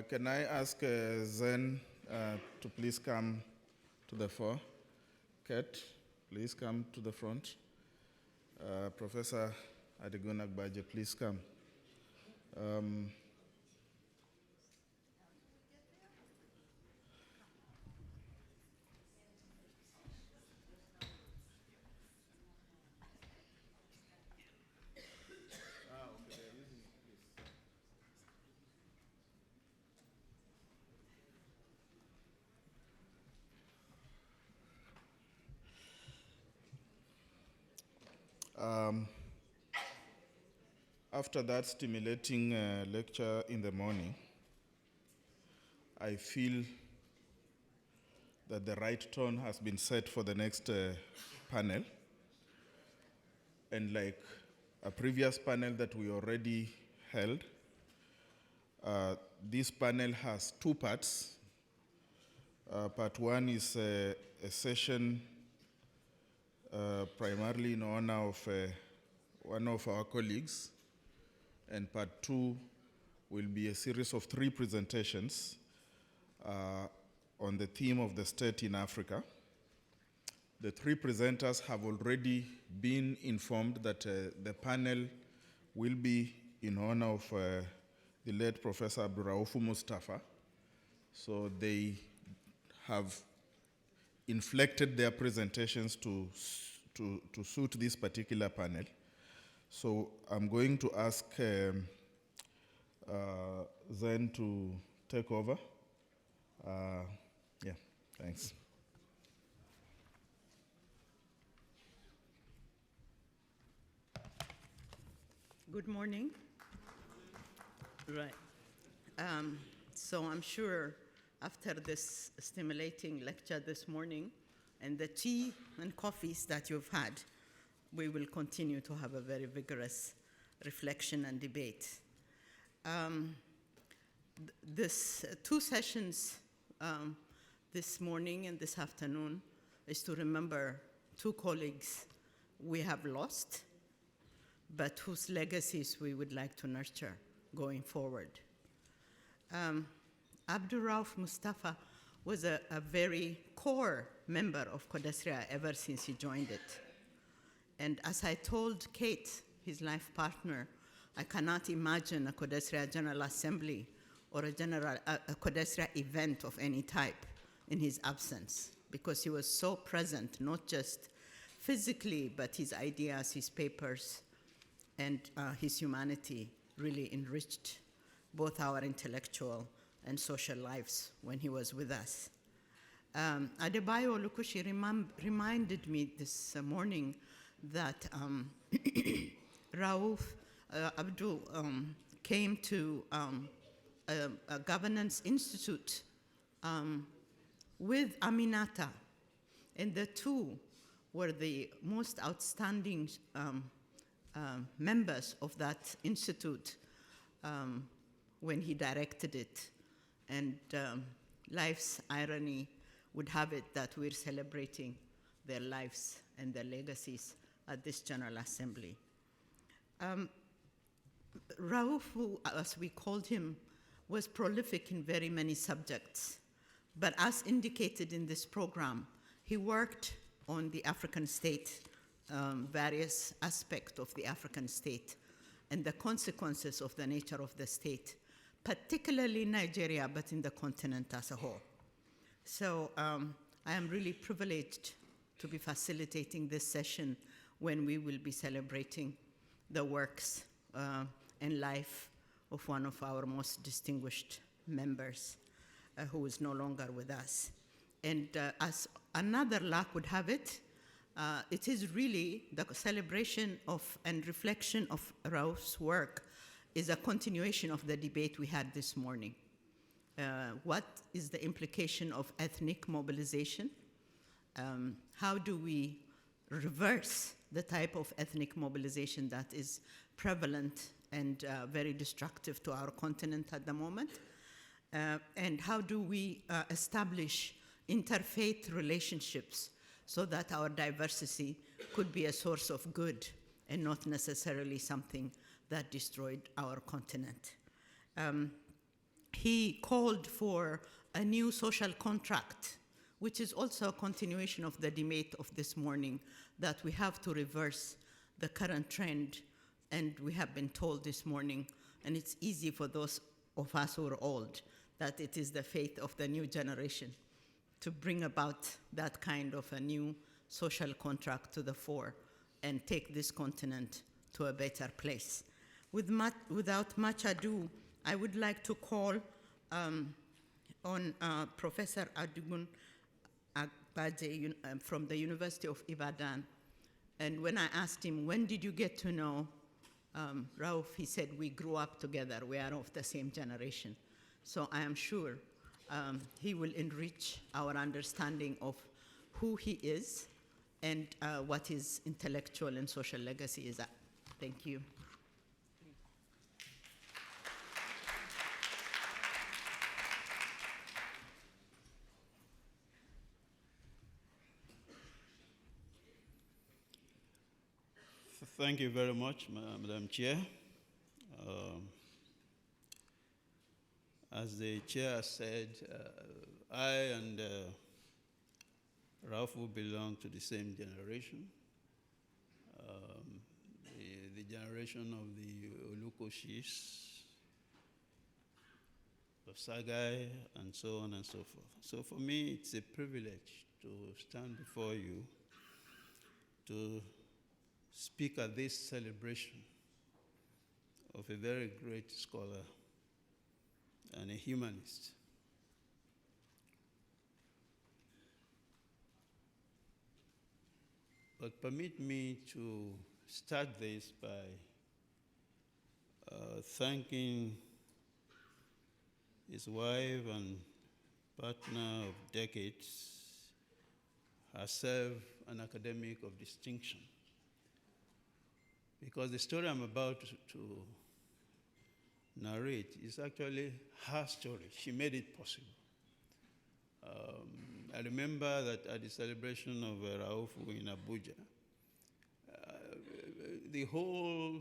Can I ask Zen to please come to the fore? Kate, please come to the front. Professor AdigunAgbadje, please come. After that stimulating lecture in the morning, I feel that the right tone has been set for the next panel. And like a previous panel that we already held, this panel has two parts. Part one is a session primarily in honor of one of our colleagues, and part two will be a series of 3 presentations on the theme of the state in Africa. The 3 presenters have already been informed that the panel will be in honor of the late Professor Abdul Raufu Mustapha. So they have inflected their presentations to suit this particular panel. So I'm going to ask Zen to take over. Yeah, thanks. Good morning. Right. So I'm sure after this stimulating lecture this morning and the tea and coffees that you've had, we will continue to have a very vigorous reflection and debate. This 2 sessions this morning and this afternoon is to remember 2 colleagues we have lost, but whose legacies we would like to nurture going forward. Abdul Raufu Mustapha was a very core member of CODESRIA ever since he joined it. And as I told Kate, his life partner, I cannot imagine a CODESRIA General Assembly or a CODESRIA event of any type in his absence, because he was so present, not just physically, but his ideas, his papers, and his humanity really enriched both our intellectual and social lives when he was with us. Adebayo Olukushi reminded me this morning that Abdul came to a governance institute with Aminata, and the 2 were the most outstanding members of that institute when he directed it. And life's irony would have it that we're celebrating their lives and their legacies at this General Assembly. Raufu, as we called him, was prolific in very many subjects. But as indicated in this program, he worked on the African state, various aspects of the African state, and the consequences of the nature of the state, particularly in Nigeria, but in the continent as a whole. So I am really privileged to be facilitating this session when we will be celebrating the works and life of one of our most distinguished members who is no longer with us. And as another luck would have it, it is really the celebration of and reflection of Raufu's work is a continuation of the debate we had this morning. What is the implication of ethnic mobilization? How do we reverse the type of ethnic mobilization that is prevalent and very destructive to our continent at the moment? And how do we establish interfaith relationships so that our diversity could be a source of good and not necessarily something that destroyed our continent? he called for a new social contract, which is also a continuation of the debate of this morning, that we have to reverse the current trend, and we have been told this morning, and it's easy for those of us who are old, that it is the fate of the new generation to bring about that kind of a new social contract to the fore and take this continent to a better place. Without much ado, I would like to call on Professor AdigunAgbadje from the University of Ibadan. And when I asked him, when did you get to know Rauf, he said, we grew up together. We are of the same generation. So I am sure he will enrich our understanding of who he is and what his intellectual and social legacy is at. Thank you. Thank you very much, Madam Chair. As the chair said, I and Raufu belong to the same generation, the generation of the Olukoshis, of Sagai, and so on and so forth. So for me, it's a privilege to stand before you to speak at this celebration of a very great scholar and a humanist. But permit me to start this by thanking his wife and partner of decades, herself an academic of distinction. Because the story I'm about to narrate is actually her story. She made it possible. I remember that at the celebration of Raufu in Abuja, the whole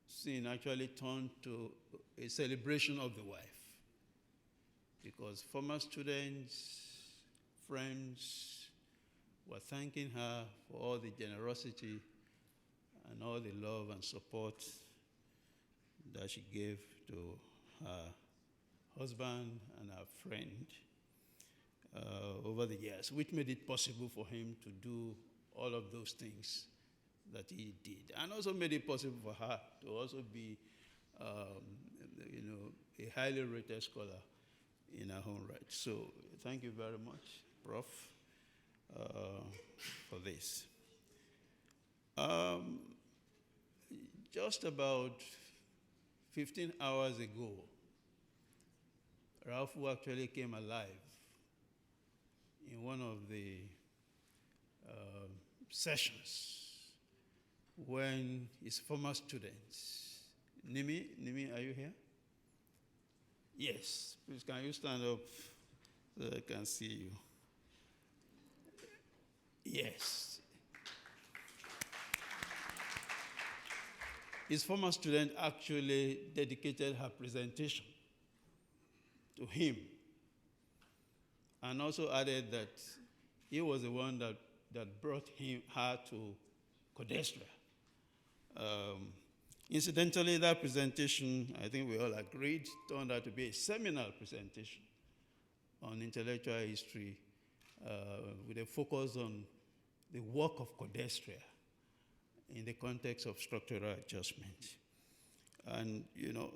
scene actually turned to a celebration of the wife, because former students, friends were thanking her for all the generosity and all the love and support that she gave to her husband and her friend over the years, which made it possible for him to do all of those things that he did, and also made it possible for her to also be, a highly rated scholar in her own right. So thank you very much, Prof, for this. Just about 15 hours ago, Raufu actually came alive in one of the sessions when his former students, Nimi, are you here? Yes, please can you stand up so I can see you? Yes. His former student actually dedicated her presentation to him, and also added that he was the one that brought her to CODESRIA. Incidentally, that presentation, I think we all agreed, turned out to be a seminal presentation on intellectual history with a focus on the work of CODESRIA in the context of structural adjustment. And,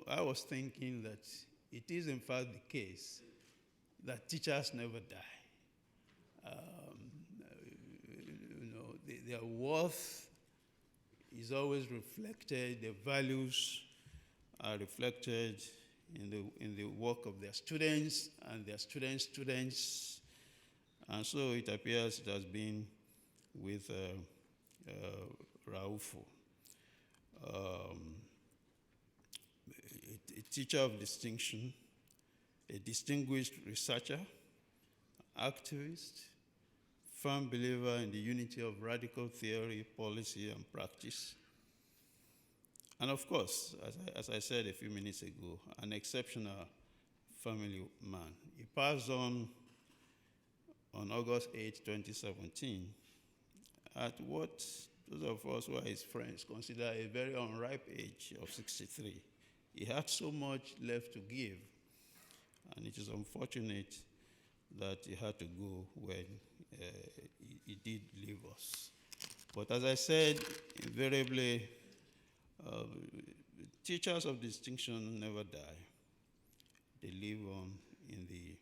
I was thinking that it is in fact the case that teachers never die. Their worth is always reflected, their values are reflected in the work of their students and their students' students. And so it appears it has been with Raufu. A teacher of distinction, a distinguished researcher, activist, firm believer in the unity of radical theory, policy, and practice. And of course, as I said a few minutes ago, an exceptional family man. He passed on August 8, 2017, at what those of us who are his friends consider a very unripe age of 63. He had so much left to give, and it is unfortunate that he had to go when he did leave us. But as I said, invariably, teachers of distinction never die. They live on in the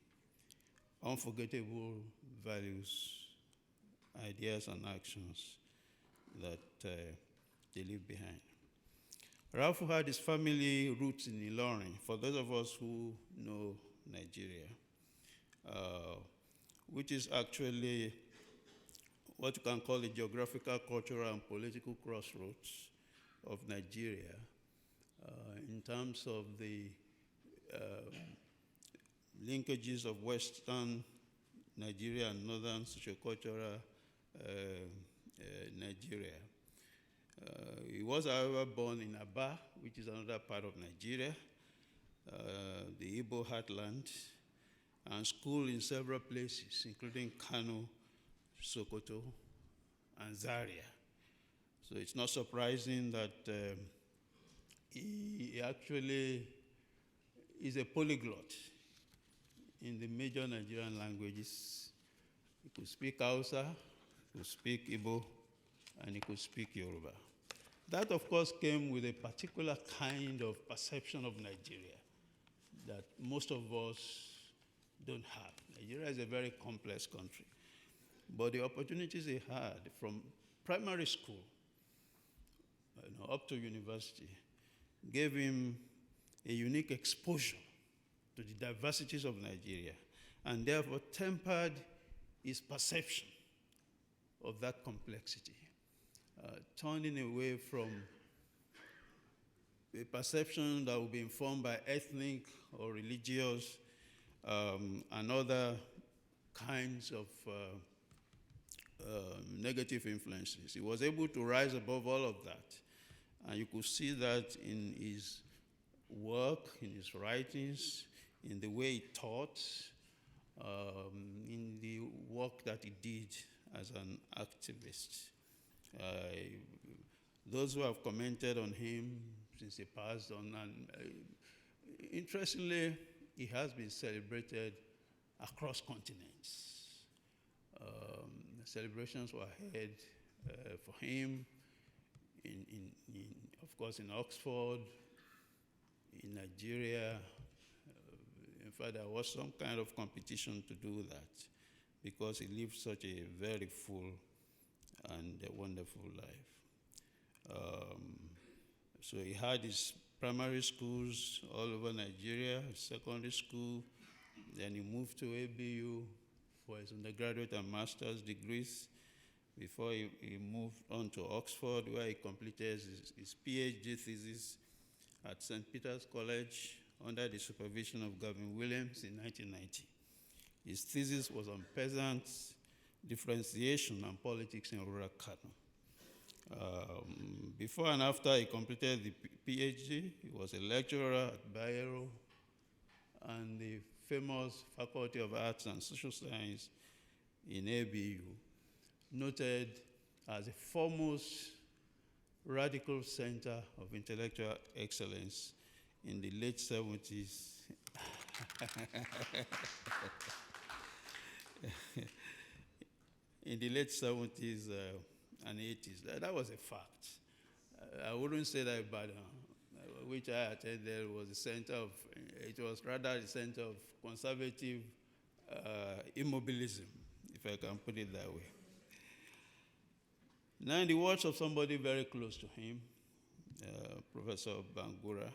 unforgettable values, ideas, and actions that they leave behind. Raufu had his family roots in Ilorin. For those of us who know Nigeria, which is actually what you can call the geographical, cultural, and political crossroads of Nigeria in terms of the linkages of Western Nigeria and Northern sociocultural Nigeria. He was, however, born in Aba, which is another part of Nigeria, the Igbo heartland, and schooled in several places, including Kano, Sokoto, and Zaria. So it's not surprising that he actually is a polyglot in the major Nigerian languages. He could speak Hausa, he could speak Igbo, and he could speak Yoruba. That, of course, came with a particular kind of perception of Nigeria that most of us don't have. Nigeria is a very complex country. But the opportunities he had from primary school up to university gave him a unique exposure to the diversities of Nigeria, and therefore tempered his perception of that complexity, turning away from a perception that would be informed by ethnic or religious and other kinds of negative influences. He was able to rise above all of that. And you could see that in his work, in his writings, in the way he taught, in the work that he did as an activist. Those who have commented on him since he passed on, and interestingly, he has been celebrated across continents. Celebrations were held for him, of course, in Oxford, in Nigeria. In fact, there was some kind of competition to do that because he lived such a very full and a wonderful life. So he had his primary schools all over Nigeria, his secondary school, then he moved to ABU for his undergraduate and master's degrees before he moved on to Oxford, where he completed his PhD thesis at St. Peter's College under the supervision of Gavin Williams in 1990. His thesis was on peasants, differentiation, and politics in rural Kano. Before and after he completed the PhD, he was a lecturer at Bayero and the famous Faculty of Arts and Social Science in ABU, noted as a foremost radical center of intellectual excellence in the late 70s. In the late 70s and 80s. That was a fact. I wouldn't say that Ibadan, which I attended, was the center of, it was rather the center of conservative immobilism, if I can put it that way. Now, in the words of somebody very close to him, Professor Bangura,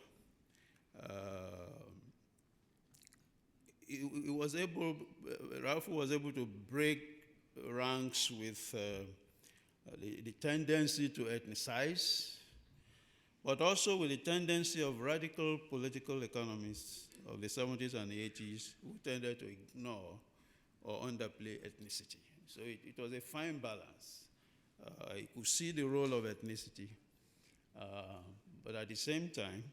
Raufu was able to break ranks with the tendency to ethnicize, but also with the tendency of radical political economists of the 70s and 80s who tended to ignore or underplay ethnicity. So it was a fine balance. You could see the role of ethnicity, but at the same time,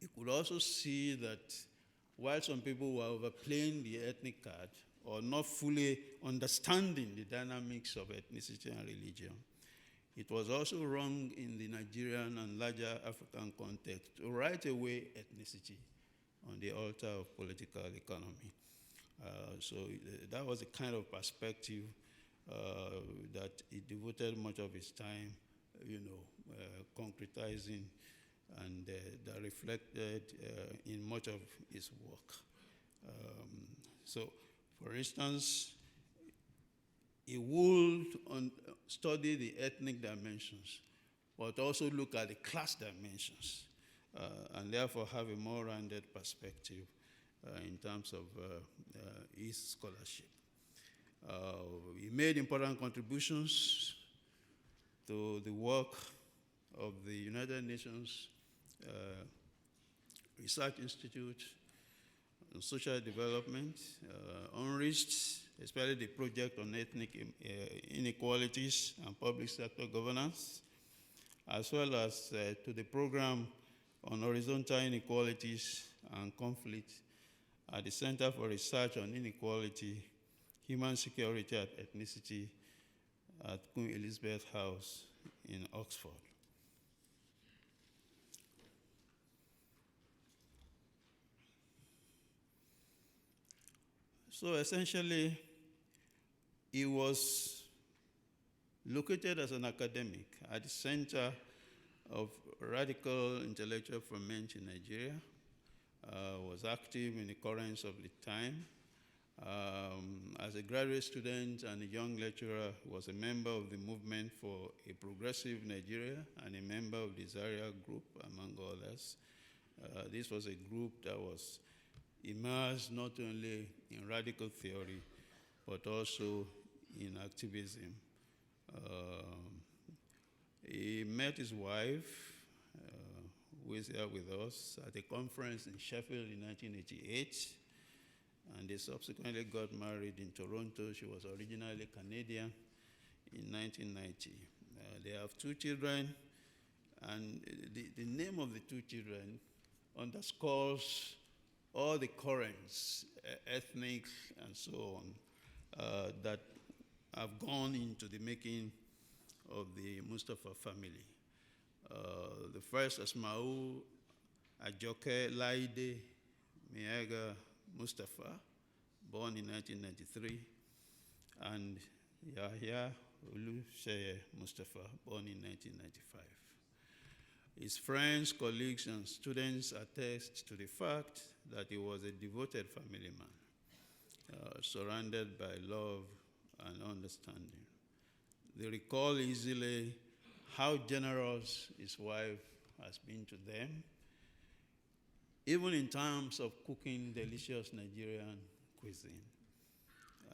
you could also see that while some people were overplaying the ethnic card or not fully understanding the dynamics of ethnicity and religion, it was also wrong in the Nigerian and larger African context to write away ethnicity on the altar of political economy. So that was the kind of perspective that he devoted much of his time, concretizing, and that reflected in much of his work. So, for instance, he would study the ethnic dimensions, but also look at the class dimensions, and therefore have a more rounded perspective in terms of his scholarship. He made important contributions to the work of the United Nations Research Institute on Social Development, UNRISD, especially the project on ethnic inequalities and public sector governance, as well as to the program on horizontal inequalities and conflict at the Center for Research on Inequality, Human Security and Ethnicity at Queen Elizabeth House in Oxford. So essentially, he was located as an academic at the center of radical intellectual ferment in Nigeria, was active in the currents of the time. As a graduate student and a young lecturer, was a member of the movement for a progressive Nigeria and a member of the Zaria group, among others. This was a group that was immersed not only in radical theory, but also in activism. He met his wife, who is here with us, at a conference in Sheffield in 1988, and they subsequently got married in Toronto. She was originally Canadian in 1990. They have 2 children, and the name of the 2 children underscores all the currents, ethnic and so on, that have gone into the making of the Mustapha family. The first, Asma'u Ajoke Laide Miega Mustapha, born in 1993, and Yahya Olusheye Mustapha, born in 1995. His friends, colleagues, and students attest to the fact that he was a devoted family man, surrounded by love and understanding. They recall easily how generous his wife has been to them, even in terms of cooking delicious Nigerian cuisine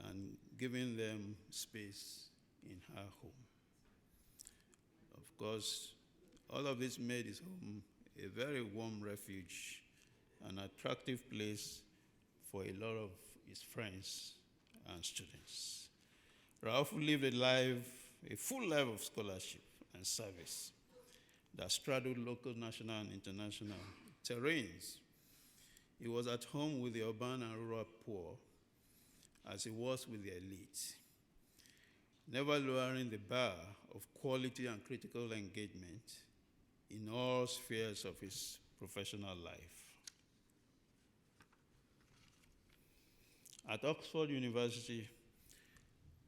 and giving them space in her home. Of course, all of this made his home a very warm refuge, an attractive place for a lot of his friends and students. Raufu lived a full life of scholarship and service that straddled local, national, and international terrains. He was at home with the urban and rural poor, as he was with the elite, never lowering the bar of quality and critical engagement in all spheres of his professional life. At Oxford University,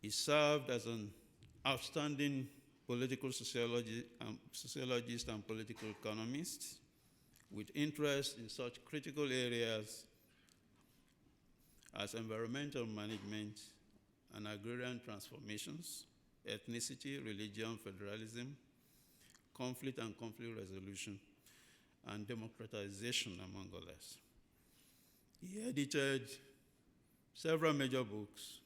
he served as an outstanding political sociologist and political economist with interest in such critical areas as environmental management and agrarian transformations, ethnicity, religion, federalism, conflict and conflict resolution, and democratization, among others. He edited several major books,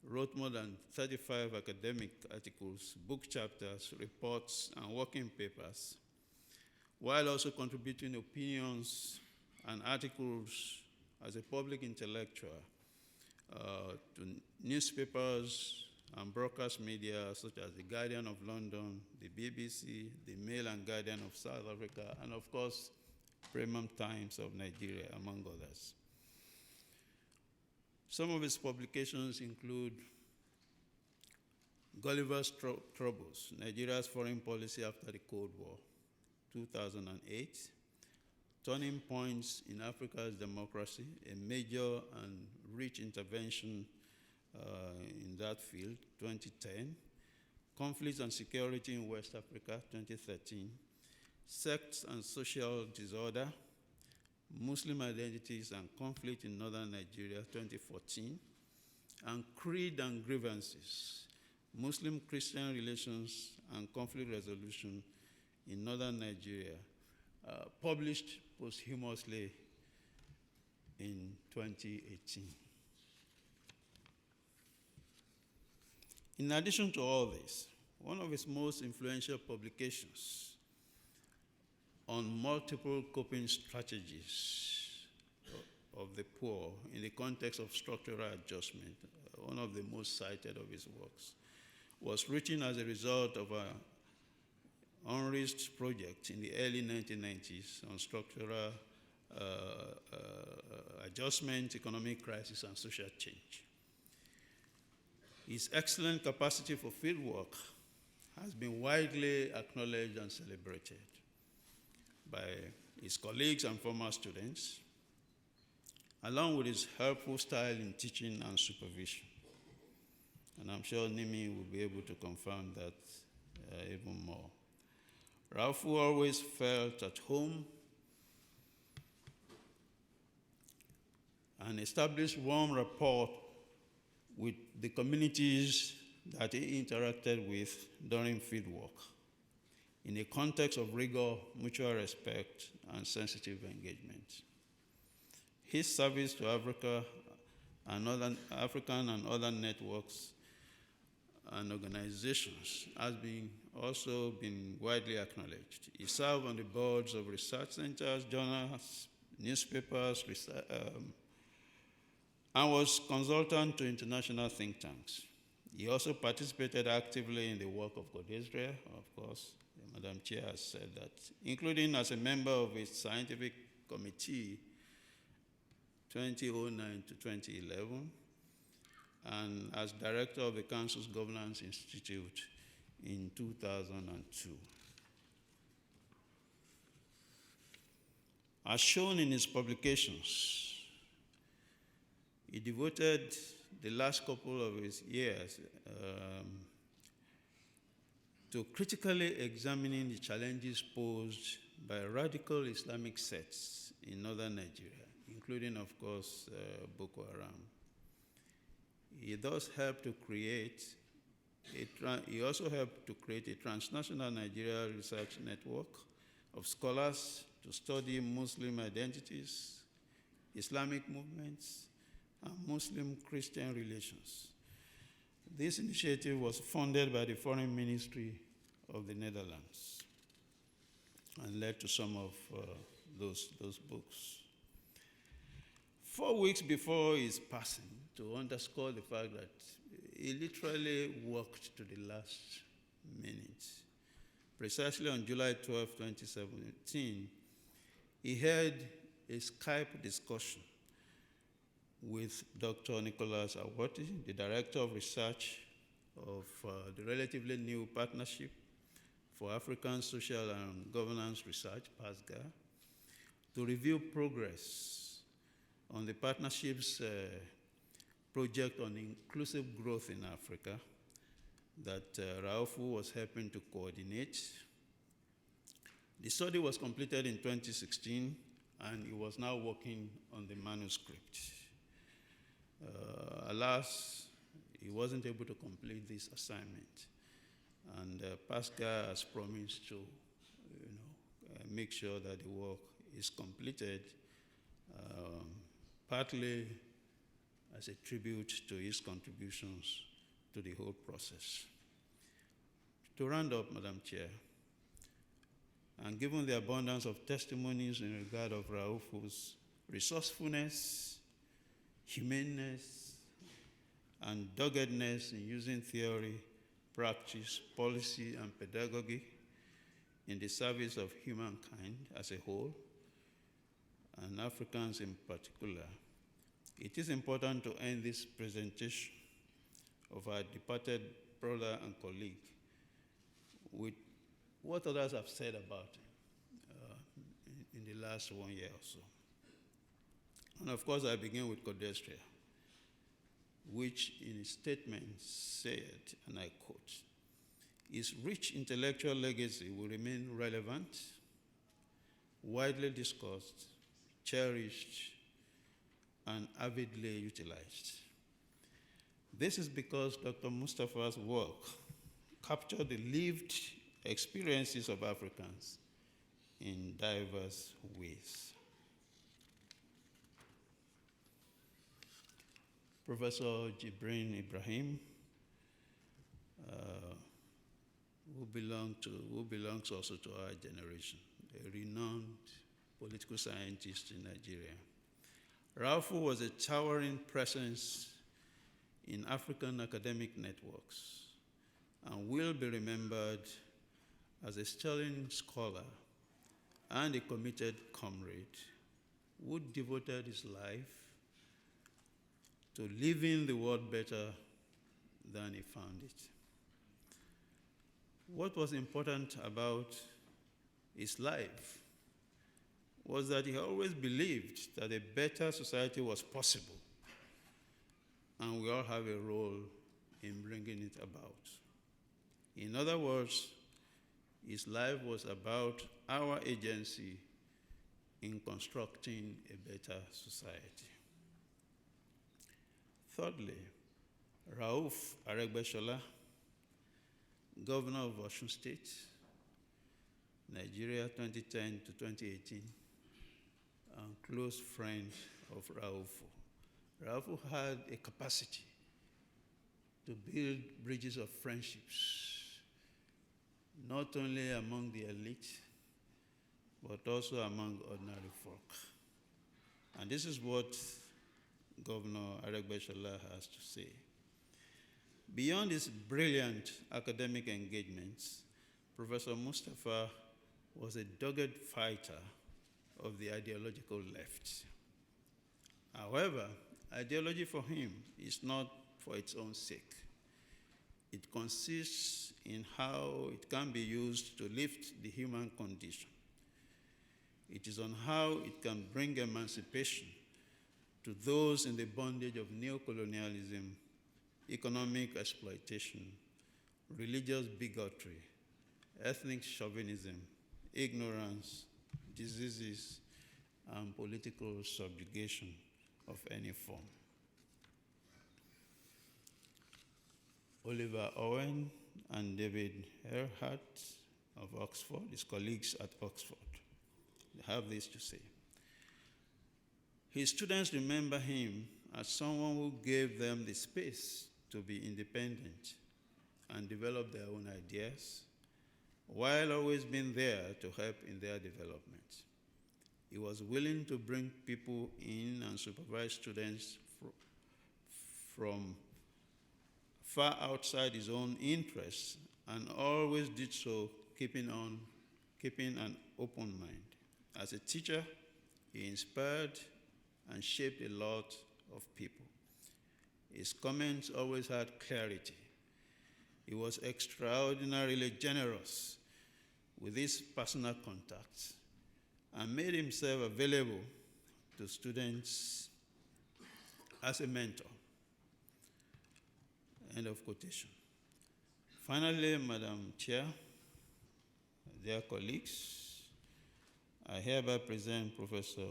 wrote more than 35 academic articles, book chapters, reports, and working papers, while also contributing opinions and articles as a public intellectual to newspapers and broadcast media such as the Guardian of London, the BBC, the Mail and Guardian of South Africa, and of course, Premium Times of Nigeria, among others. Some of his publications include Gulliver's Troubles, Nigeria's Foreign Policy After the Cold War, 2008, Turning Points in Africa's Democracy, a Major and Rich Intervention in that Field, 2010, Conflict and Security in West Africa, 2013, Sects and Social Disorder, Muslim Identities and Conflict in Northern Nigeria, 2014, and Creed and Grievances, Muslim-Christian Relations and Conflict Resolution in Northern Nigeria, published posthumously in 2018. In addition to all this, one of his most influential publications on multiple coping strategies of the poor in the context of structural adjustment, one of the most cited of his works, was written as a result of an unreached project in the early 1990s on structural adjustment, economic crisis, and social change. His excellent capacity for fieldwork has been widely acknowledged and celebrated by his colleagues and former students, along with his helpful style in teaching and supervision. And I'm sure Nimi will be able to confirm that even more. Raufu always felt at home and established warm rapport with the communities that he interacted with during fieldwork in a context of rigor, mutual respect, and sensitive engagement. His service to Africa and other African and other networks and organizations has also been widely acknowledged. He served on the boards of research centers, journals, newspapers, and was consultant to international think tanks. He also participated actively in the work of CODESRIA, of course, Madam Chair has said that, including as a member of its scientific committee 2009 to 2011, and as director of the Council's Governance Institute in 2002. As shown in his publications, he devoted the last couple of his years to critically examining the challenges posed by radical Islamic sects in northern Nigeria, including, of course, Boko Haram. He thus helped to create he also helped to create a transnational Nigeria research network of scholars to study Muslim identities, Islamic movements, and Muslim-Christian relations. This initiative was funded by the Foreign Ministry of the Netherlands and led to some of those books. 4 weeks before his passing, to underscore the fact that he literally worked to the last minute, precisely on July 12, 2017, he held a Skype discussion with Dr. Nicholas Awoti, the Director of Research of the relatively new Partnership for African Social and Governance Research, PASGA, to review progress on the partnership's project on inclusive growth in Africa that Raufu was helping to coordinate. The study was completed in 2016, and he was now working on the manuscript. Alas, he wasn't able to complete this assignment, and PASGA has promised to make sure that the work is completed, partly as a tribute to his contributions to the whole process. To round up, Madam Chair, and given the abundance of testimonies in regard of Raufu's resourcefulness, humaneness, and doggedness in using theory, practice, policy, and pedagogy in the service of humankind as a whole, and Africans in particular, it is important to end this presentation of our departed brother and colleague with what others have said about in the last 1 year or so. And of course, I begin with CODESRIA, which in its statement said, and I quote, "Its rich intellectual legacy will remain relevant, widely discussed, cherished, and avidly utilized. This is because Dr. Mustapha's work captured the lived experiences of Africans in diverse ways." Professor Jibrin Ibrahim, who belongs also to our generation, a renowned political scientist in Nigeria. Raufu was a towering presence in African academic networks and will be remembered as a sterling scholar and a committed comrade who devoted his life to leaving the world better than he found it. What was important about his life was that he always believed that a better society was possible, and we all have a role in bringing it about. In other words, his life was about our agency in constructing a better society. Thirdly, Raufu Mustapha, Governor of Osun State, Nigeria 2010 to 2018, and close friend of Raufu. Raufu had a capacity to build bridges of friendships, not only among the elite, but also among ordinary folk. And this is what Governor Mustapha has to say. Beyond his brilliant academic engagements, Professor Mustapha was a dogged fighter of the ideological left. However, ideology for him is not for its own sake. It consists in how it can be used to lift the human condition. It is on how it can bring emancipation to those in the bondage of neocolonialism, economic exploitation, religious bigotry, ethnic chauvinism, ignorance, diseases, and political subjugation of any form. Oliver Owen and David Earhart of Oxford, his colleagues at Oxford, they have this to say. His students remember him as someone who gave them the space to be independent and develop their own ideas, while always being there to help in their development. He was willing to bring people in and supervise students from far outside his own interests, and always did so keeping an open mind. As a teacher, he inspired and shaped a lot of people. His comments always had clarity. He was extraordinarily generous with his personal contacts and made himself available to students as a mentor. End of quotation. Finally, Madam Chair, dear colleagues, I hereby present Professor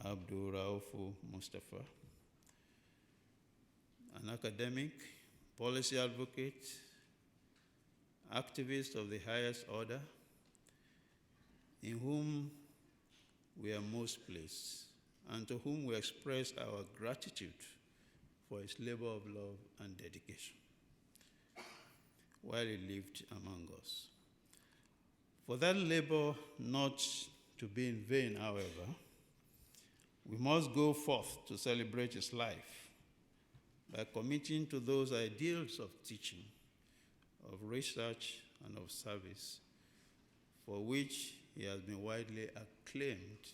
Abdul Raufu Mustapha, an academic, policy advocate, activist of the highest order, in whom we are most pleased, and to whom we express our gratitude for his labor of love and dedication while he lived among us. For that labor not to be in vain, however, we must go forth to celebrate his life by committing to those ideals of teaching, of research, and of service for which he has been widely acclaimed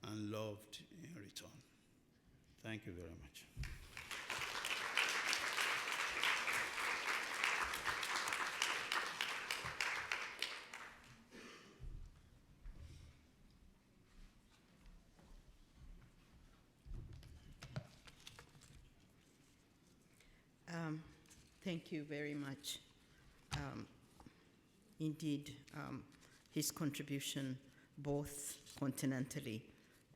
and loved in return. Thank you very much. Thank you very much. Indeed, his contribution both continentally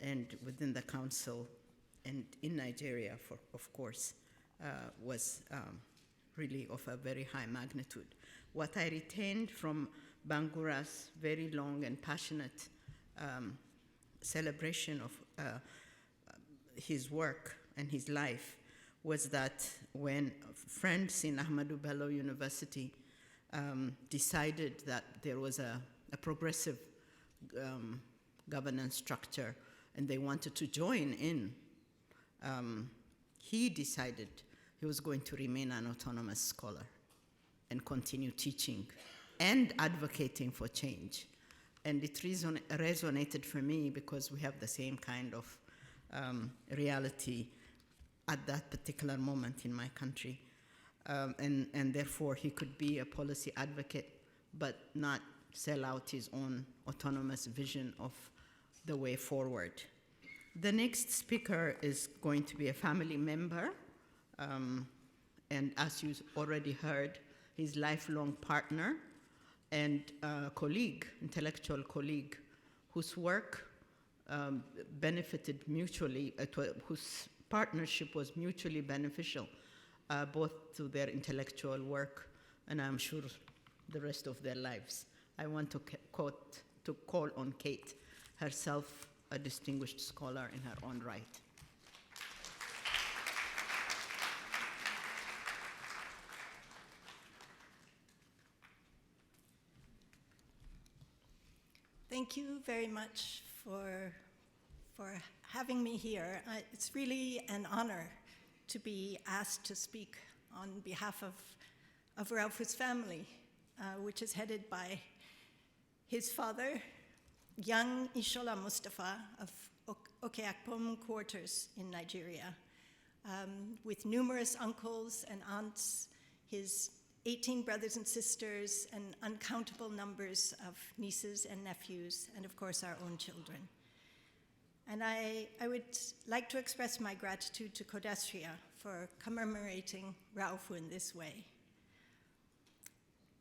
and within the council and in Nigeria, of course, was really of a very high magnitude. What I retained from Bangura's very long and passionate celebration of his work and his life was that when friends in Ahmadu Bello University decided that there was a progressive governance structure and they wanted to join in, he decided he was going to remain an autonomous scholar and continue teaching and advocating for change. And it resonated for me because we have the same kind of reality at that particular moment in my country. And therefore, he could be a policy advocate, but not sell out his own autonomous vision of the way forward. The next speaker is going to be a family member, and as you already heard, his lifelong partner and colleague, intellectual colleague, whose work benefited mutually, whose partnership was mutually beneficial, both to their intellectual work and I'm sure the rest of their lives. I want to call on Kate, herself a distinguished scholar in her own right. Thank you very much for having me here. It's really an honor to be asked to speak on behalf of Raufu's family, which is headed by his father, young Ishola Mustapha of Okeakpom quarters in Nigeria, with numerous uncles and aunts, his 18 brothers and sisters, and uncountable numbers of nieces and nephews, and of course our own children. And I would like to express my gratitude to CODESRIA for commemorating Raufu in this way.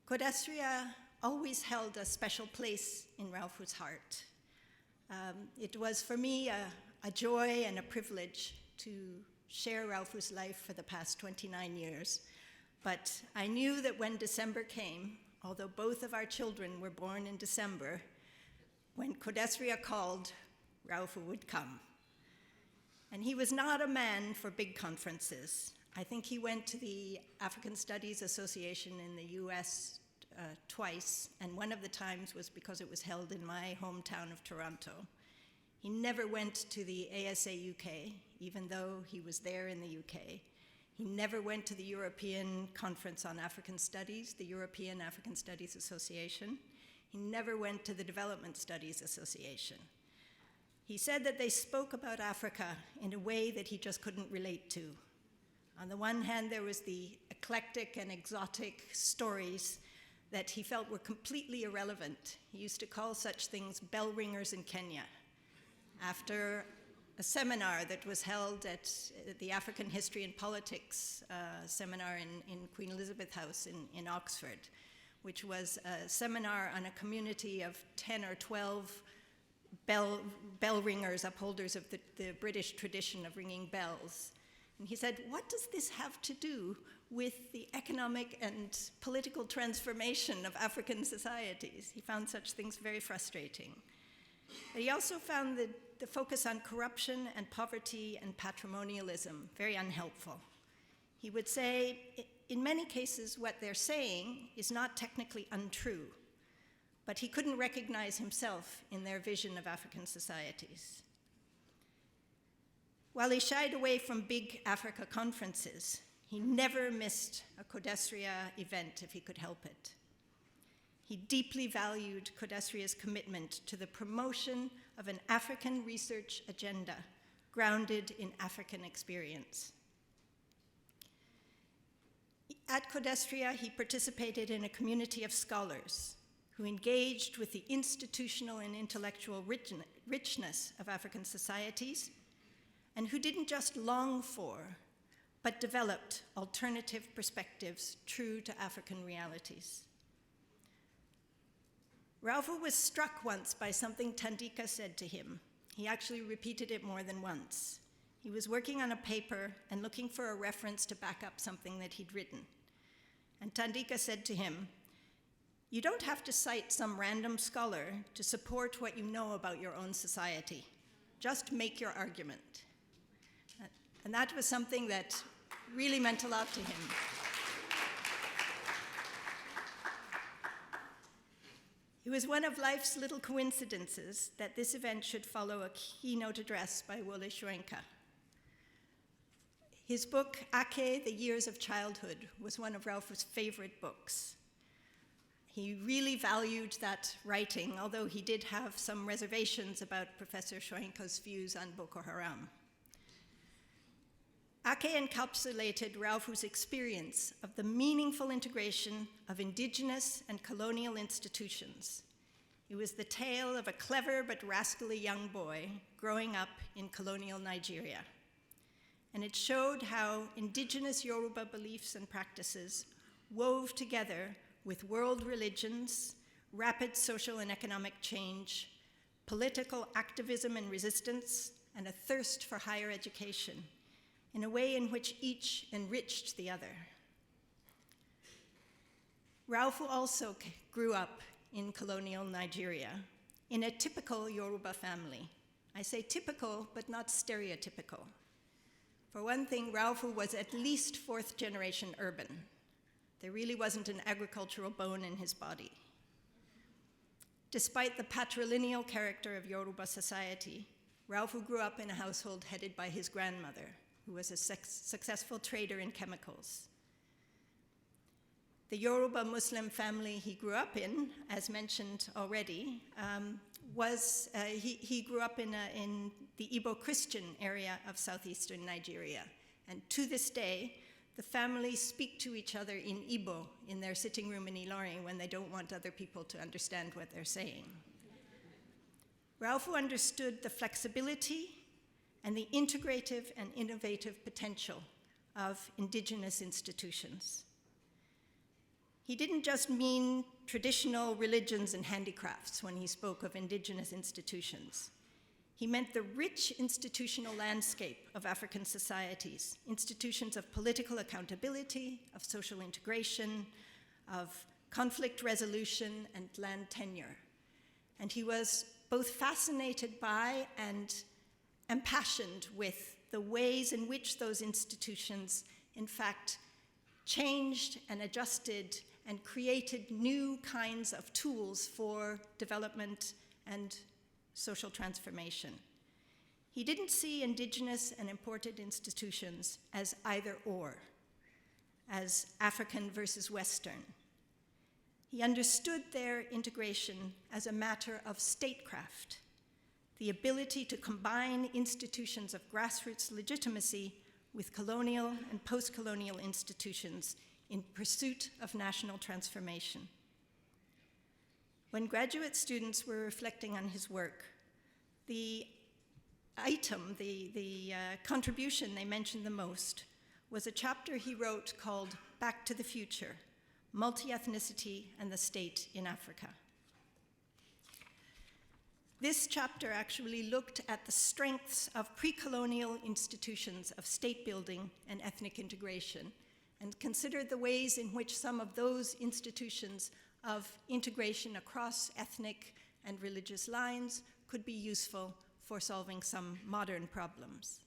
CODESRIA always held a special place in Raufu's heart. It was for me a joy and a privilege to share Raufu's life for the past 29 years. But I knew that when December came, although both of our children were born in December, when CODESRIA called, Raufu would come. And he was not a man for big conferences. I think he went to the African Studies Association in the US twice, and one of the times was because it was held in my hometown of Toronto. He never went to the ASA UK, even though he was there in the UK. He never went to the European Conference on African Studies, the European African Studies Association. He never went to the Development Studies Association. He said that they spoke about Africa in a way that he just couldn't relate to. On the one hand, there was the eclectic and exotic stories that he felt were completely irrelevant. He used to call such things bell ringers in Kenya. After a seminar that was held at the African History and Politics seminar in Queen Elizabeth House in Oxford, which was a seminar on a community of 10 or 12 bell ringers, upholders of the British tradition of ringing bells. And he said, what does this have to do with the economic and political transformation of African societies? He found such things very frustrating. But he also found the focus on corruption and poverty and patrimonialism very unhelpful. He would say, in many cases, what they're saying is not technically untrue, but he couldn't recognize himself in their vision of African societies. While he shied away from big Africa conferences, he never missed a CODESRIA event if he could help it. he deeply valued CODESRIA's commitment to the promotion of an African research agenda grounded in African experience. At CODESRIA, he participated in a community of scholars who engaged with the institutional and intellectual richness of African societies, and who didn't just long for, but developed alternative perspectives true to African realities. Raufu was struck once by something Tandika said to him. He actually repeated it more than once. He was working on a paper and looking for a reference to back up something that he'd written. And Tandika said to him, "You don't have to cite some random scholar to support what you know about your own society. Just make your argument." And that was something that really meant a lot to him. It was one of life's little coincidences that this event should follow a keynote address by Wole Soyinka. His book, Ake, The Years of Childhood, was one of Raufu's favorite books. He really valued that writing, although he did have some reservations about Professor Soyinka's views on Boko Haram. Ake encapsulated Raufu's experience of the meaningful integration of indigenous and colonial institutions. It was the tale of a clever but rascally young boy growing up in colonial Nigeria. And it showed how indigenous Yoruba beliefs and practices wove together with world religions, rapid social and economic change, political activism and resistance, and a thirst for higher education, in a way in which each enriched the other. Raufu also grew up in colonial Nigeria, in a typical Yoruba family. I say typical, but not stereotypical. For one thing, Raufu was at least fourth generation urban. There really wasn't an agricultural bone in his body. Despite the patrilineal character of Yoruba society, Raufu grew up in a household headed by his grandmother, who was a successful trader in chemicals. The Yoruba Muslim family he grew up in, as mentioned already, he grew up in the Igbo Christian area of southeastern Nigeria. And to this day, the families speak to each other in Igbo in their sitting room in Ilorin when they don't want other people to understand what they're saying. Raufu understood the flexibility and the integrative and innovative potential of indigenous institutions. He didn't just mean traditional religions and handicrafts when he spoke of indigenous institutions. He meant the rich institutional landscape of African societies, institutions of political accountability, of social integration, of conflict resolution, and land tenure. And he was both fascinated by and impassioned with the ways in which those institutions, in fact, changed and adjusted and created new kinds of tools for development and social transformation. He didn't see indigenous and imported institutions as either or, as African versus Western. He understood their integration as a matter of statecraft, the ability to combine institutions of grassroots legitimacy with colonial and post-colonial institutions in pursuit of national transformation. When graduate students were reflecting on his work, the item, the contribution they mentioned the most was a chapter he wrote called Back to the Future, Multi-Ethnicity and the State in Africa. This chapter actually looked at the strengths of pre-colonial institutions of state building and ethnic integration, and considered the ways in which some of those institutions of integration across ethnic and religious lines could be useful for solving some modern problems.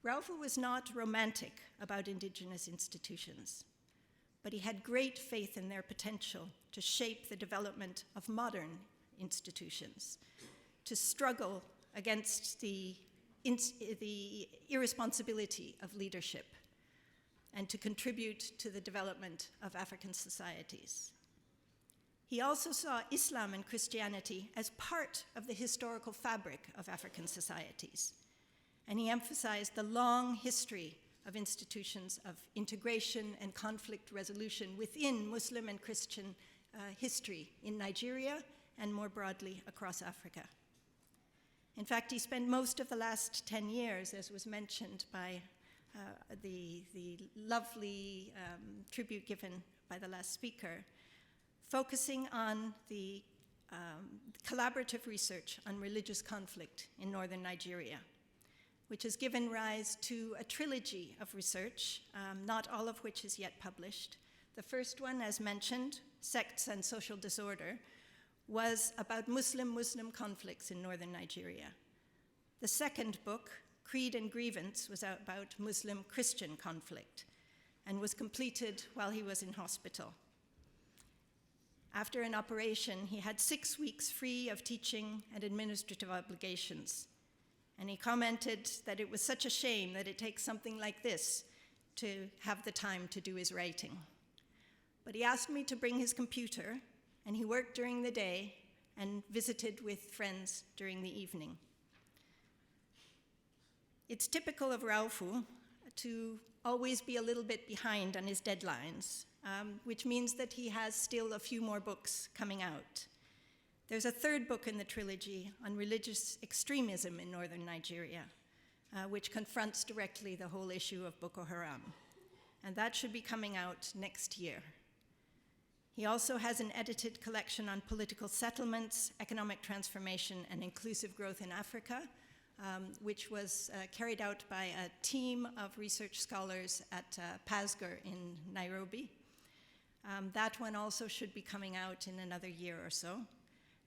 Raufu was not romantic about indigenous institutions, but he had great faith in their potential to shape the development of modern institutions, to struggle against the irresponsibility of leadership, and to contribute to the development of African societies. He also saw Islam and Christianity as part of the historical fabric of African societies. And he emphasized the long history of institutions of integration and conflict resolution within Muslim and Christian history in Nigeria and more broadly across Africa. In fact, he spent most of the last 10 years, as was mentioned by the lovely tribute given by the last speaker, focusing on the collaborative research on religious conflict in northern Nigeria, which has given rise to a trilogy of research, not all of which is yet published. The first one, as mentioned, Sects and Social Disorder, was about Muslim-Muslim conflicts in northern Nigeria. The second book, Creed and Grievance, was about Muslim-Christian conflict and was completed while he was in hospital. After an operation, he had 6 weeks free of teaching and administrative obligations. And he commented that it was such a shame that it takes something like this to have the time to do his writing. But he asked me to bring his computer, and he worked during the day and visited with friends during the evening. It's typical of Raufu to always be a little bit behind on his deadlines, which means that he has still a few more books coming out. There's a third book in the trilogy on religious extremism in northern Nigeria, which confronts directly the whole issue of Boko Haram. And that should be coming out next year. He also has an edited collection on political settlements, economic transformation, and inclusive growth in Africa, which was carried out by a team of research scholars at PASGR in Nairobi. That one also should be coming out in another year or so.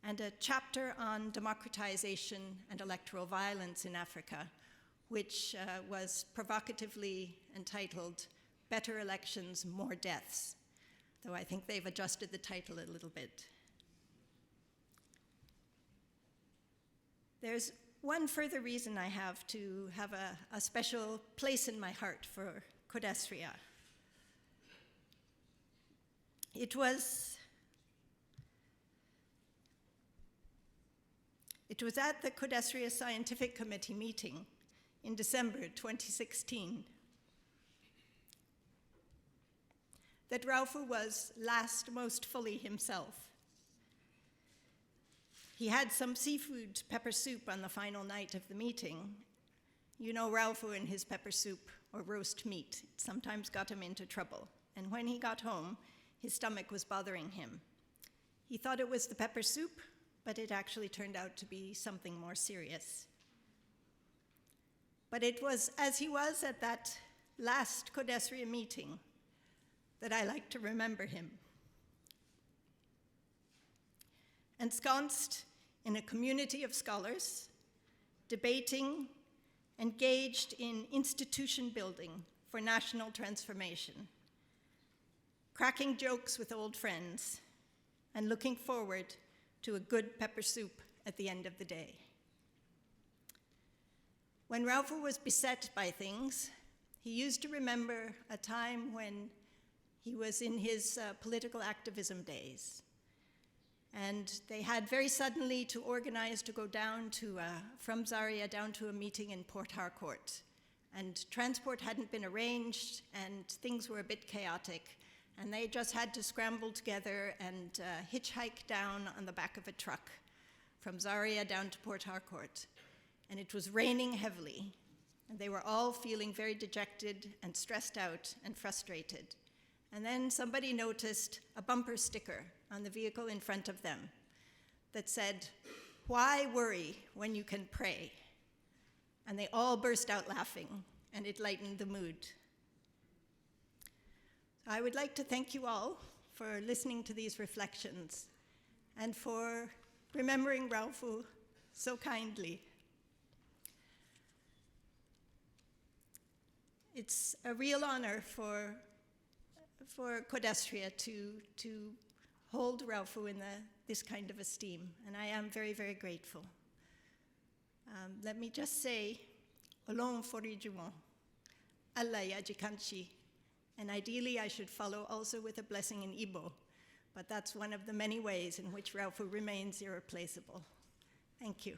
And a chapter on democratization and electoral violence in Africa, which was provocatively entitled Better Elections, More Deaths, though I think they've adjusted the title a little bit. There's one further reason I have to have a special place in my heart for CODESRIA. It was at the CODESRIA Scientific Committee meeting in December 2016 that Raufu was last most fully himself. He had some seafood pepper soup on the final night of the meeting. You know Raufu and his pepper soup or roast meat. It sometimes got him into trouble. And when he got home, his stomach was bothering him. He thought it was the pepper soup, but it actually turned out to be something more serious. But it was as he was at that last CODESRIA meeting that I like to remember him. Ensconced in a community of scholars, debating, engaged in institution building for national transformation, cracking jokes with old friends, and looking forward to a good pepper soup at the end of the day. When Raufu was beset by things, he used to remember a time when he was in his political activism days. And they had very suddenly to organize to go down to, from Zaria down to a meeting in Port Harcourt. And transport hadn't been arranged, and things were a bit chaotic. And they just had to scramble together and hitchhike down on the back of a truck from Zaria down to Port Harcourt. And it was raining heavily, and they were all feeling very dejected and stressed out and frustrated. And then somebody noticed a bumper sticker on the vehicle in front of them that said, "Why worry when you can pray?" And they all burst out laughing, and it lightened the mood. I would like to thank you all for listening to these reflections and for remembering Raufu so kindly. It's a real honor for CODESRIA to hold Raufu in this kind of esteem, and I am very, very grateful. Let me just say, Olong Forijumo, Allah Yajikanchi, and ideally I should follow also with a blessing in Igbo, but that's one of the many ways in which Raufu remains irreplaceable. Thank you.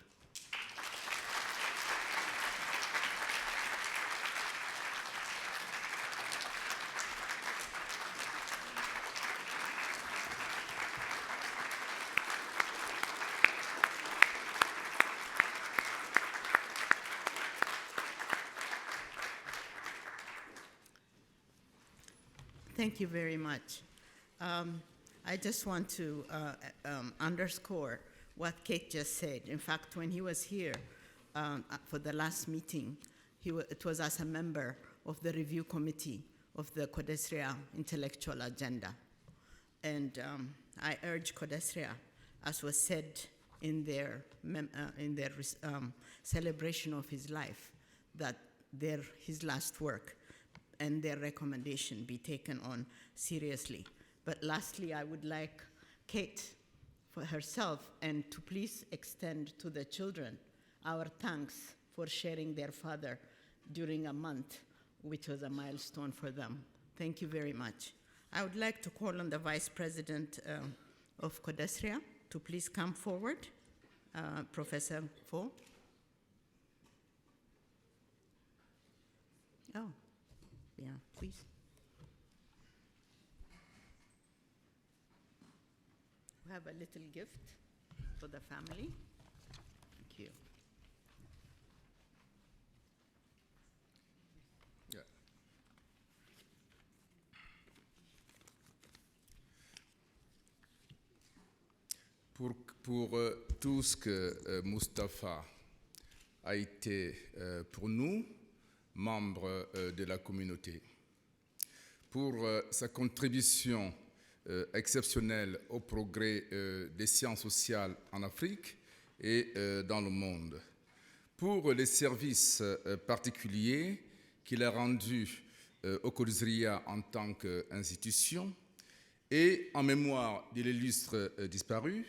Thank you very much. I just want to underscore what Kate just said. In fact, when he was here for the last meeting, it was as a member of the review committee of the CODESRIA intellectual agenda. And I urge CODESRIA, as was said in their celebration of his life, that his last work and their recommendation be taken on seriously. But lastly, I would like Kate for herself and to please extend to the children our thanks for sharing their father during a month, which was a milestone for them. Thank you very much. I would like to call on the Vice President of CODESRIA to please come forward, Professor Fo. Oh, yeah, please. We have a little gift for the family. Thank you. Yeah. Pour tout ce que Mustapha a été pour nous, membre de la communauté, pour sa contribution exceptionnelle au progrès des sciences sociales en Afrique et dans le monde, pour les services particuliers qu'il a rendus au CODESRIA en tant qu'institution, et en mémoire de l'illustre disparu,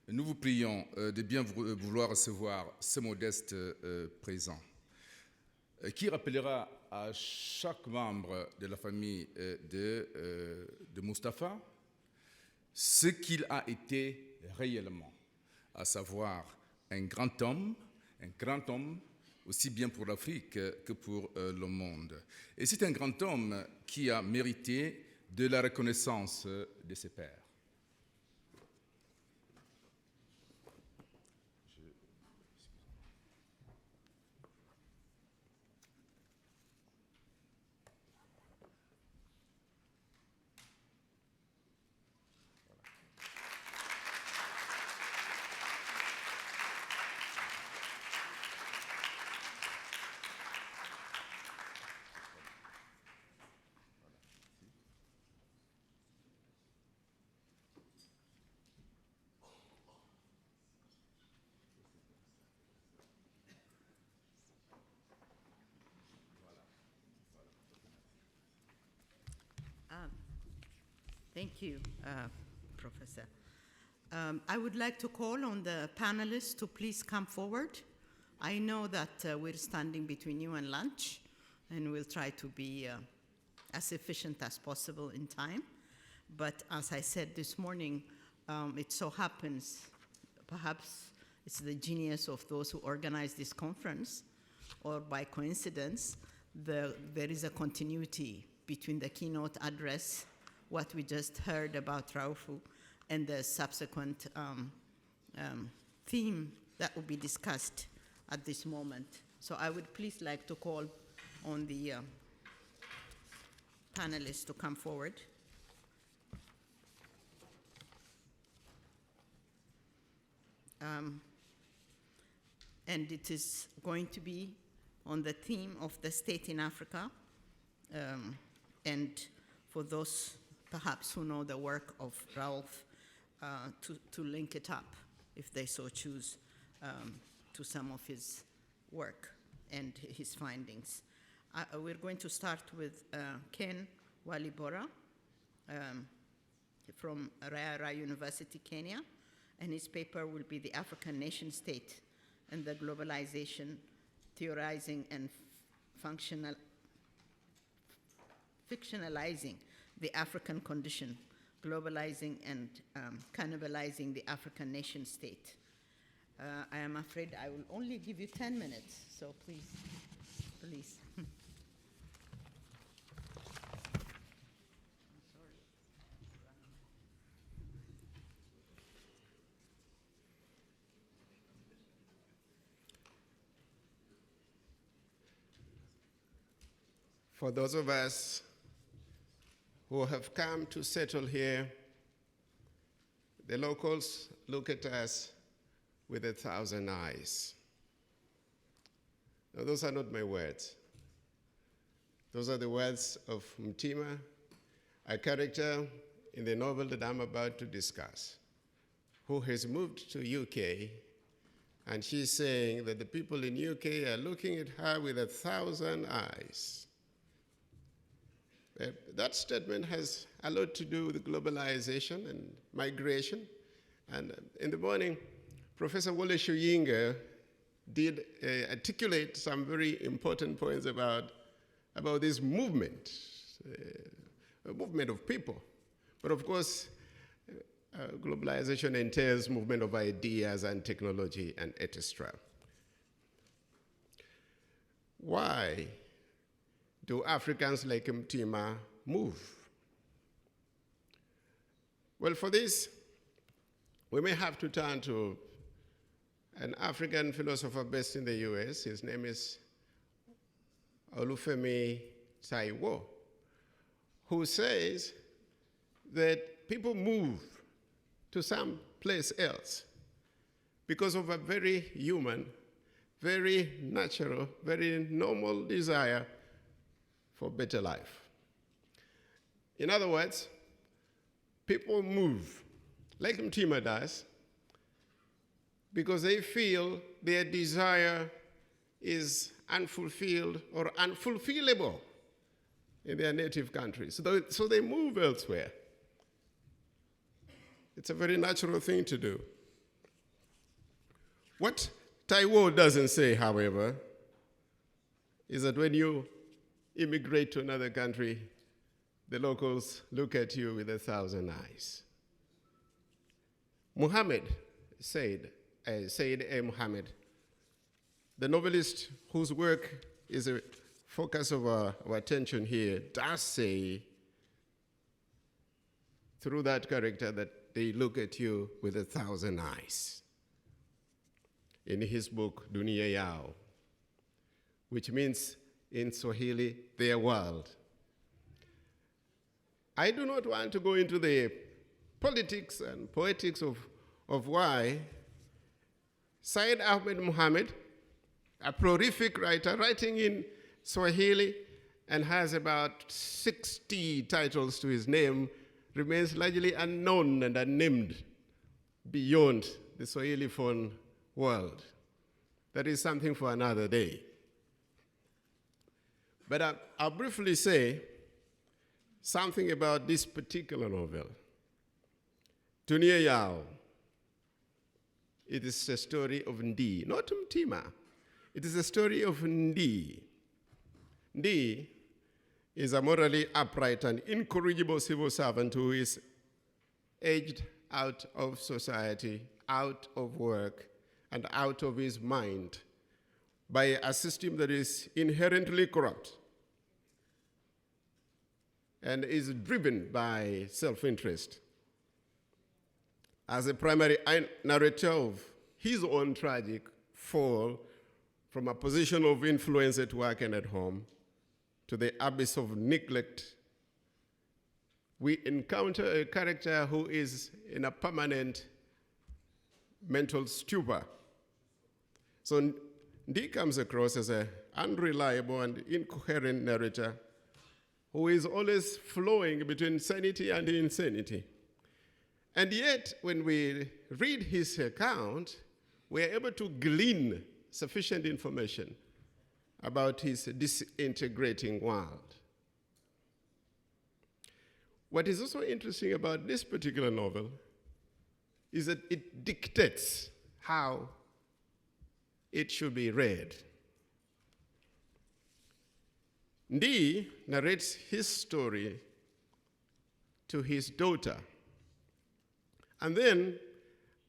nous vous prions de bien vouloir recevoir ce modeste présent, qui rappellera à chaque membre de la famille de Mustapha ce qu'il a été réellement, à savoir un grand homme aussi bien pour l'Afrique que pour le monde. Et c'est un grand homme qui a mérité de la reconnaissance de ses pairs. Thank you, Professor. I would like to call on the panelists to please come forward. I know that we're standing between you and lunch, and we'll try to be as efficient as possible in time. But as I said this morning, it so happens, perhaps it's the genius of those who organize this conference, or by coincidence, there is a continuity between the keynote address, what we just heard about Raufu, and the subsequent theme that will be discussed at this moment. So I would please like to call on the panelists to come forward. And it is going to be on the theme of the state in Africa. And for those perhaps who know the work of Ralph, to link it up, if they so choose, to some of his work and his findings. We're going to start with Ken Walibora from Riara University, Kenya, and his paper will be The African Nation State and the Globalization, Theorizing and Fictionalizing the African Condition Globalizing and Cannibalizing the African Nation State. I am afraid I will only give you 10 minutes, so please. For those of us who have come to settle here, the locals look at us with 1,000 eyes. Now, those are not my words. Those are the words of Mtima, a character in the novel that I'm about to discuss, who has moved to UK, and she's saying that the people in UK are looking at her with 1,000 eyes. That statement has a lot to do with globalization and migration. And in the morning, Professor Wole Soyinka did articulate some very important points about this movement, a movement of people. But of course, globalization entails movement of ideas and technology and etc. Why do Africans like Mtima move? Well, for this, we may have to turn to an African philosopher based in the US. His name is Olufemi Taiwo, who says that people move to some place else because of a very human, very natural, very normal desire for better life. In other words, people move, like Mtima does, because they feel their desire is unfulfilled or unfulfillable in their native countries. So they move elsewhere. It's a very natural thing to do. What Taiwo doesn't say, however, is that when you immigrate to another country, the locals look at you with 1,000 eyes. Muhammad Said A. Muhammad, the novelist whose work is a focus of our attention here, does say through that character that they look at you with 1,000 eyes. In his book, Dunia Yao, which means in Swahili, their world. I do not want to go into the politics and poetics of why Syed Ahmed Muhammad, a prolific writer, writing in Swahili and has about 60 titles to his name, remains largely unknown and unnamed beyond the Swahili phone world. That is something for another day. But I'll briefly say something about this particular novel. Dunia Yao. It is a story of Ndi, not Mtima. It is a story of Ndi. Ndi is a morally upright and incorrigible civil servant who is edged out of society, out of work, and out of his mind by a system that is inherently corrupt and is driven by self-interest. As a primary narrator of his own tragic fall from a position of influence at work and at home to the abyss of neglect, we encounter a character who is in a permanent mental stupor. So Ndi comes across as an unreliable and incoherent narrator who is always flowing between sanity and insanity. And yet, when we read his account, we are able to glean sufficient information about his disintegrating world. What is also interesting about this particular novel is that it dictates how it should be read. Ndi narrates his story to his daughter, And then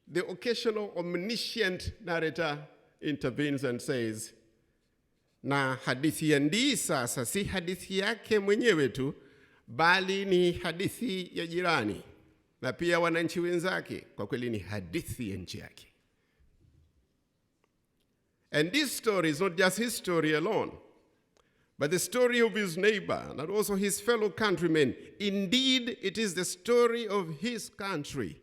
the occasional omniscient narrator intervenes and says, na hadithi ya Ndii sasa si hadithi yake mwenyewe tu, bali ni hadithi ya jirani na pia wananchi wenzake. Kwa kweli ni hadithi ya nchi yake. And this story is not just his story alone, but the story of his neighbor and also his fellow countrymen. Indeed, it is the story of his country.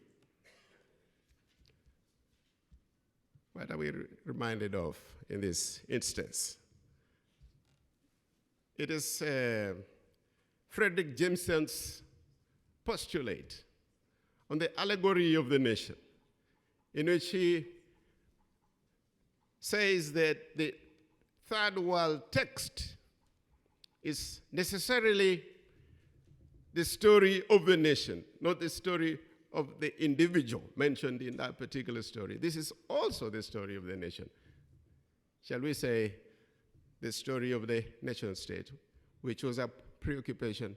What are we reminded of in this instance? It is Frederick Jameson's postulate on the allegory of the nation, in which he says that the third world text is necessarily the story of the nation, not the story of the individual mentioned in that particular story. This is also the story of the nation. Shall we say the story of the nation state, which was a preoccupation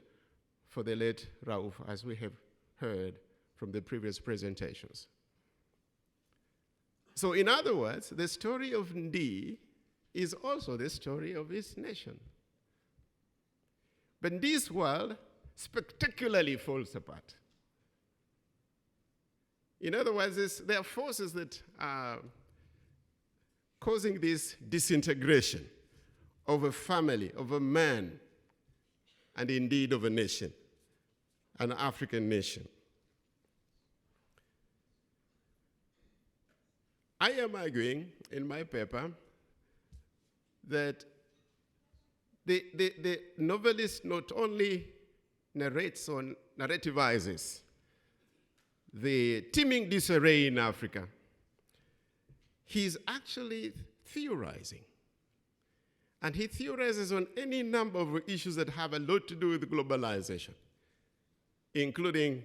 for the late Rauf, as we have heard from the previous presentations. So in other words, the story of Ndii is also the story of his nation. But this world spectacularly falls apart. In other words, there are forces that are causing this disintegration of a family, of a man, and indeed of a nation, an African nation. I am arguing in my paper that the novelist not only narrates or narrativizes the teeming disarray in Africa, he's actually theorizing. And he theorizes on any number of issues that have a lot to do with globalization, including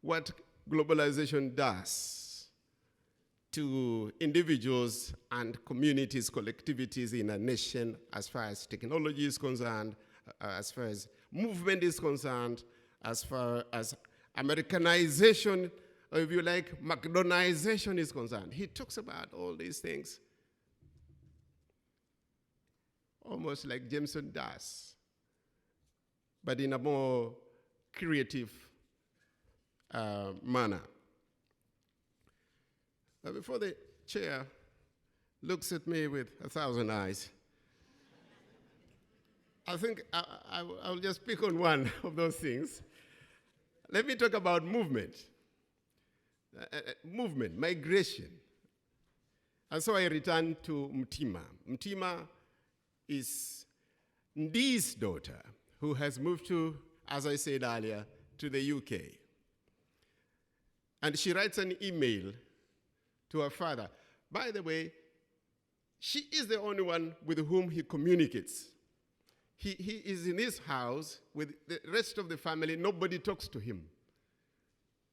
what globalization does to individuals and communities, collectivities in a nation as far as technology is concerned, as far as movement is concerned, as far as Americanization, or if you like, McDonaldization is concerned. He talks about all these things almost like Jameson does, but in a more creative manner. Now, before the chair looks at me with 1,000 eyes, I think I'll just pick on one of those things. Let me talk about movement. Movement, migration. And so I return to Mtima. Mtima is Ndii's daughter, who has moved to, as I said earlier, to the UK. And she writes an email to her father. By the way, she is the only one with whom he communicates. He is in his house with the rest of the family. Nobody talks to him.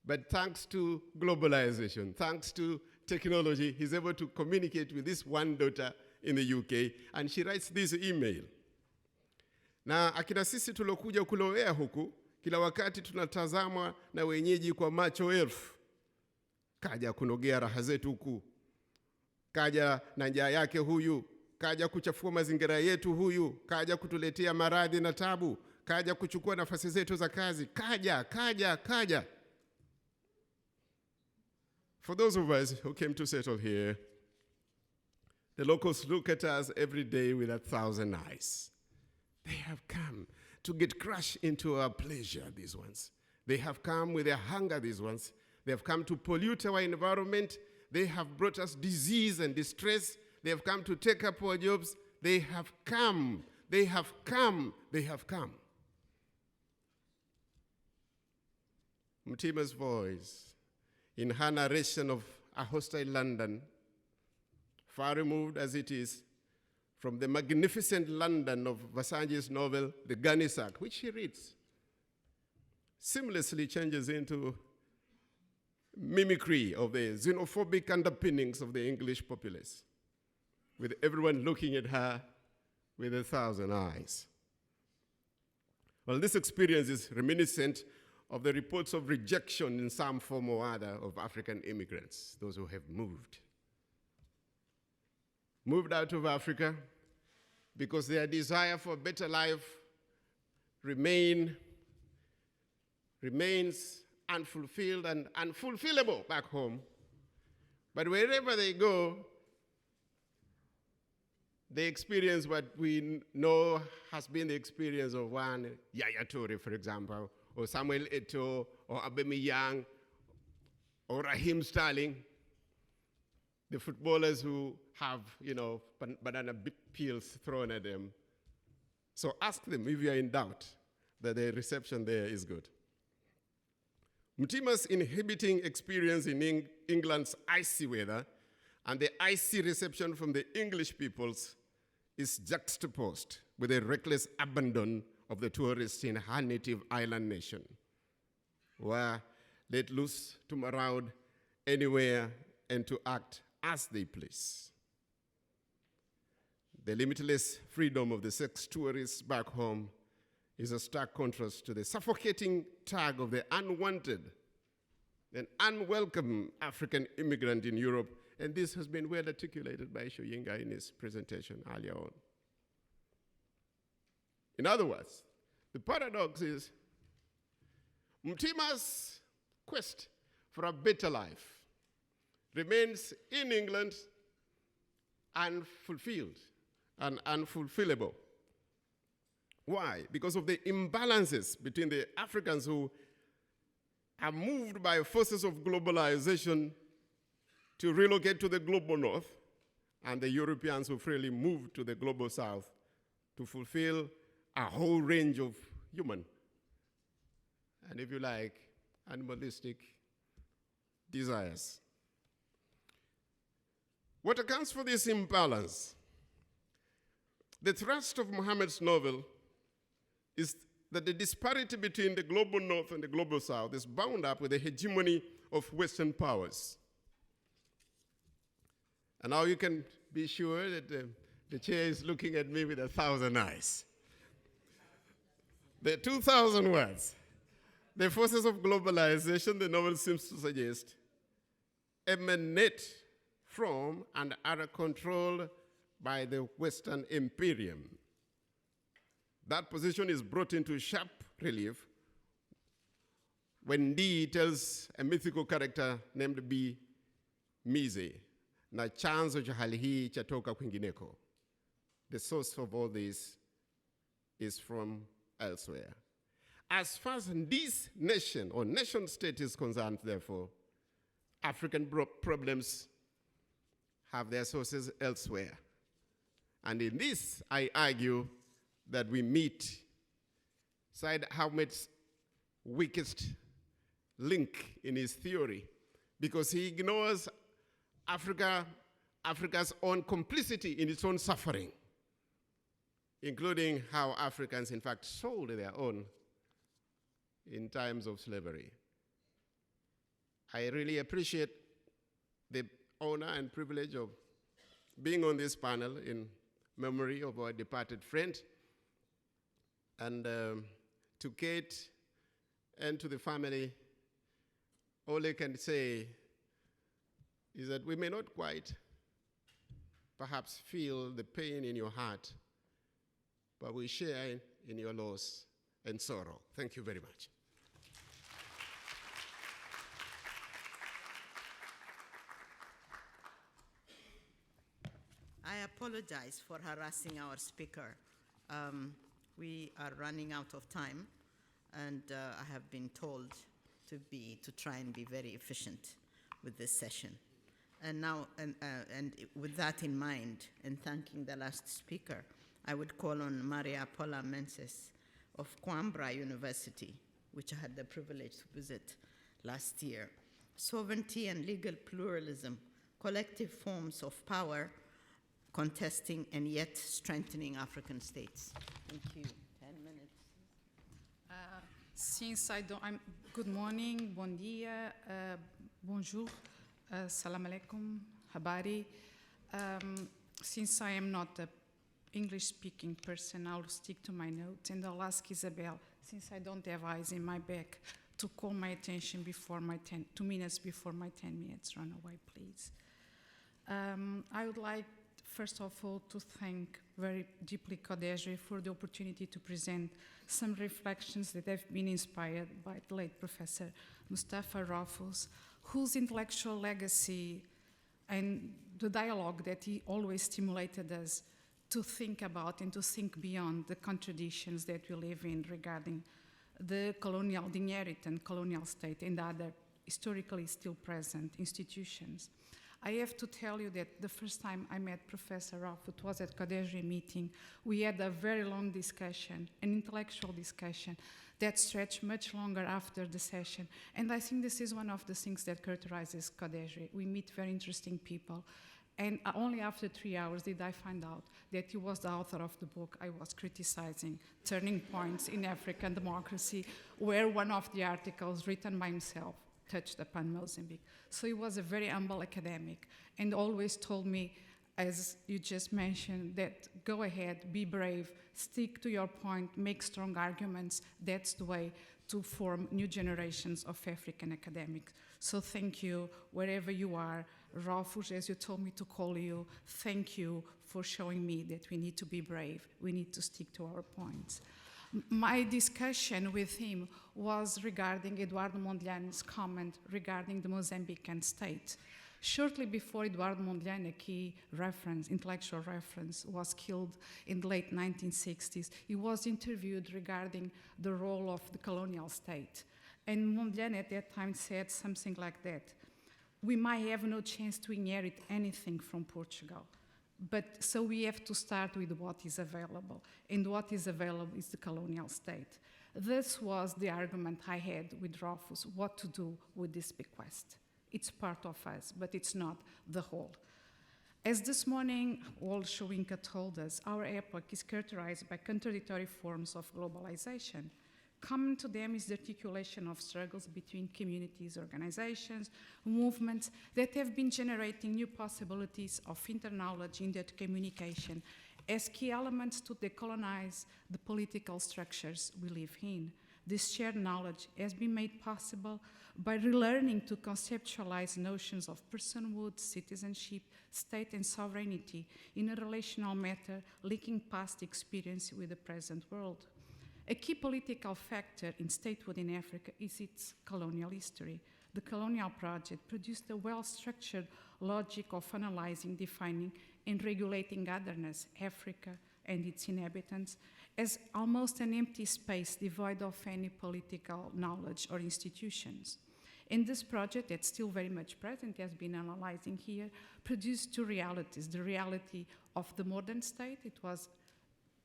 But thanks to globalization, thanks to technology, he's able to communicate with this one daughter in the UK, and she writes this email. Na akina sisi tulokuja kulowea huku, kila wakati tunatazamwa na wenyeji kwa macho elfu. Kaja kunogea raha zetu huku. Kaja na njaa yake huyu. Kaja kuchafua mazingira yetu huyu. Kaja kutuletea maradhi na tabu. Kaja kuchukua nafasi zetu za kazi. Kaja. For those of us who came to settle here, the locals look at us every day with 1,000 eyes. They have come to get crushed into our pleasure, these ones. They have come with their hunger, these ones. They have come to pollute our environment. They have brought us disease and distress. They have come to take up our jobs. They have come. Mtima's voice, in her narration of a hostile London, far removed as it is from the magnificent London of Vasanji's novel, The Gunnysack, which he reads, seamlessly changes into mimicry of the xenophobic underpinnings of the English populace, with everyone looking at her with 1,000 eyes. Well, this experience is reminiscent of the reports of rejection in some form or other of African immigrants, those who have moved. Moved out of Africa because their desire for a better life remains unfulfilled and unfulfillable back home. But wherever they go, they experience what we know has been the experience of one Yaya Toure, for example, or Samuel Eto'o, or Aubameyang, or Raheem Sterling, the footballers who have, banana peels thrown at them. So ask them if you are in doubt that the reception there is good. Mtima's inhibiting experience in England's icy weather and the icy reception from the English peoples is juxtaposed with a reckless abandon of the tourists in her native island nation, where let loose to maraud anywhere and to act as they please. The limitless freedom of the sex tourists back home is a stark contrast to the suffocating tag of the unwanted and unwelcome African immigrant in Europe, and this has been well articulated by Shoyinga in his presentation earlier on. In other words, the paradox is Mtima's quest for a better life remains in England unfulfilled and unfulfillable. Why? Because of the imbalances between the Africans who are moved by forces of globalization to relocate to the global north and the Europeans who freely move to the global south to fulfill a whole range of human and, if you like, animalistic desires. What accounts for this imbalance? The thrust of Muhammad's novel is that the disparity between the global north and the global south is bound up with the hegemony of Western powers. And now you can be sure that the chair is looking at me with 1,000 eyes. The 2,000 words. The forces of globalization, the novel seems to suggest, emanate from and are controlled by the Western imperium. That position is brought into sharp relief when Dee tells a mythical character named B. Mize, na chanzo cha hali hii chatoka kwingineko. The source of all this is from elsewhere. As far as this nation or nation state is concerned, therefore, African problems have their sources elsewhere. And in this, I argue that we meet Said Ahmed's weakest link in his theory, because he ignores Africa's own complicity in its own suffering, including how Africans, in fact, sold their own in times of slavery. I really appreciate the honor and privilege of being on this panel in memory of our departed friend. And to Kate and to the family, all I can say is that we may not quite perhaps feel the pain in your heart, but we share in your loss and sorrow. Thank you very much. I apologize for harassing our speaker. We are running out of time, and I have been told to try and be very efficient with this session. And now, and with that in mind, and thanking the last speaker, I would call on Maria Paula Meneses of Coimbra University, which I had the privilege to visit last year. Sovereignty and legal pluralism, collective forms of power, contesting and yet strengthening African states. Thank you. 10 minutes. Since good morning, bon dia, bonjour, salam alaikum, habari. Since I am not an English-speaking person, I'll stick to my notes, and I'll ask Isabel, since I don't have eyes in my back, to call my attention before my 2 minutes before my 10 minutes run away, please. I would like, first of all, to thank very deeply CODESRIA for the opportunity to present some reflections that have been inspired by the late Professor Mustafa Raufu, whose intellectual legacy and the dialogue that he always stimulated us to think about and to think beyond the contradictions that we live in regarding the inherited colonial state and other historically still present institutions. I have to tell you that the first time I met Professor Raufu, it was at CODESRIA meeting. We had a very long discussion, an intellectual discussion that stretched much longer after the session. And I think this is one of the things that characterizes CODESRIA. We meet very interesting people. And only after 3 hours did I find out that he was the author of the book I was criticizing, Turning Points in African Democracy, where one of the articles written by himself touched upon Mozambique. So he was a very humble academic and always told me, as you just mentioned, that go ahead, be brave, stick to your point, make strong arguments. That's the way to form new generations of African academics. So thank you, wherever you are. Raufu, as you told me to call you, thank you for showing me that we need to be brave. We need to stick to our points. My discussion with him was regarding Eduardo Mondlane's comment regarding the Mozambican state. Shortly before Eduardo Mondlane, a key reference, intellectual reference, was killed in the late 1960s, he was interviewed regarding the role of the colonial state. And Mondlane at that time said something like that: we might have no chance to inherit anything from Portugal, but so we have to start with what is available, and what is available is the colonial state. This was the argument I had with Raufu, what to do with this bequest. It's part of us, but it's not the whole. As this morning, Walt Schowinka told us, our epoch is characterized by contradictory forms of globalization. Common to them is the articulation of struggles between communities, organizations, movements that have been generating new possibilities of interknowledge in that communication as key elements to decolonize the political structures we live in. This shared knowledge has been made possible by relearning to conceptualize notions of personhood, citizenship, state, and sovereignty in a relational matter, linking past experience with the present world. A key political factor in statehood in Africa is its colonial history. The colonial project produced a well-structured logic of analyzing, defining, and regulating otherness, Africa and its inhabitants, as almost an empty space devoid of any political knowledge or institutions. And this project, that's still very much present, has been analyzing here, produced two realities. The reality of the modern state, it was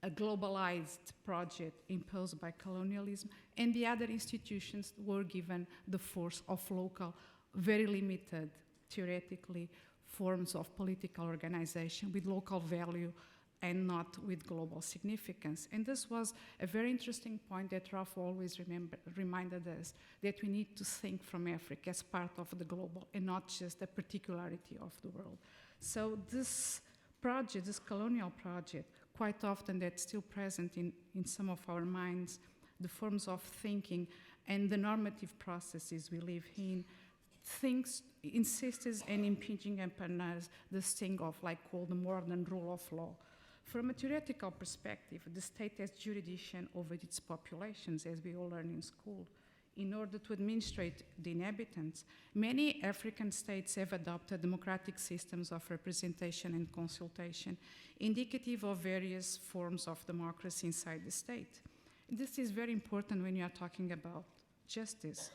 a globalized project imposed by colonialism, and the other institutions were given the force of local, very limited, theoretically, forms of political organization with local value and not with global significance. And this was a very interesting point that Raufu always reminded us, that we need to think from Africa as part of the global and not just a particularity of the world. So this project, this colonial project, quite often that's still present in some of our minds, the forms of thinking and the normative processes we live in, things insists and impinging upon us this thing of like called the modern rule of law. From a theoretical perspective, the state has jurisdiction over its populations, as we all learn in school. In order to administrate the inhabitants, many African states have adopted democratic systems of representation and consultation, indicative of various forms of democracy inside the state. This is very important when you are talking about justice.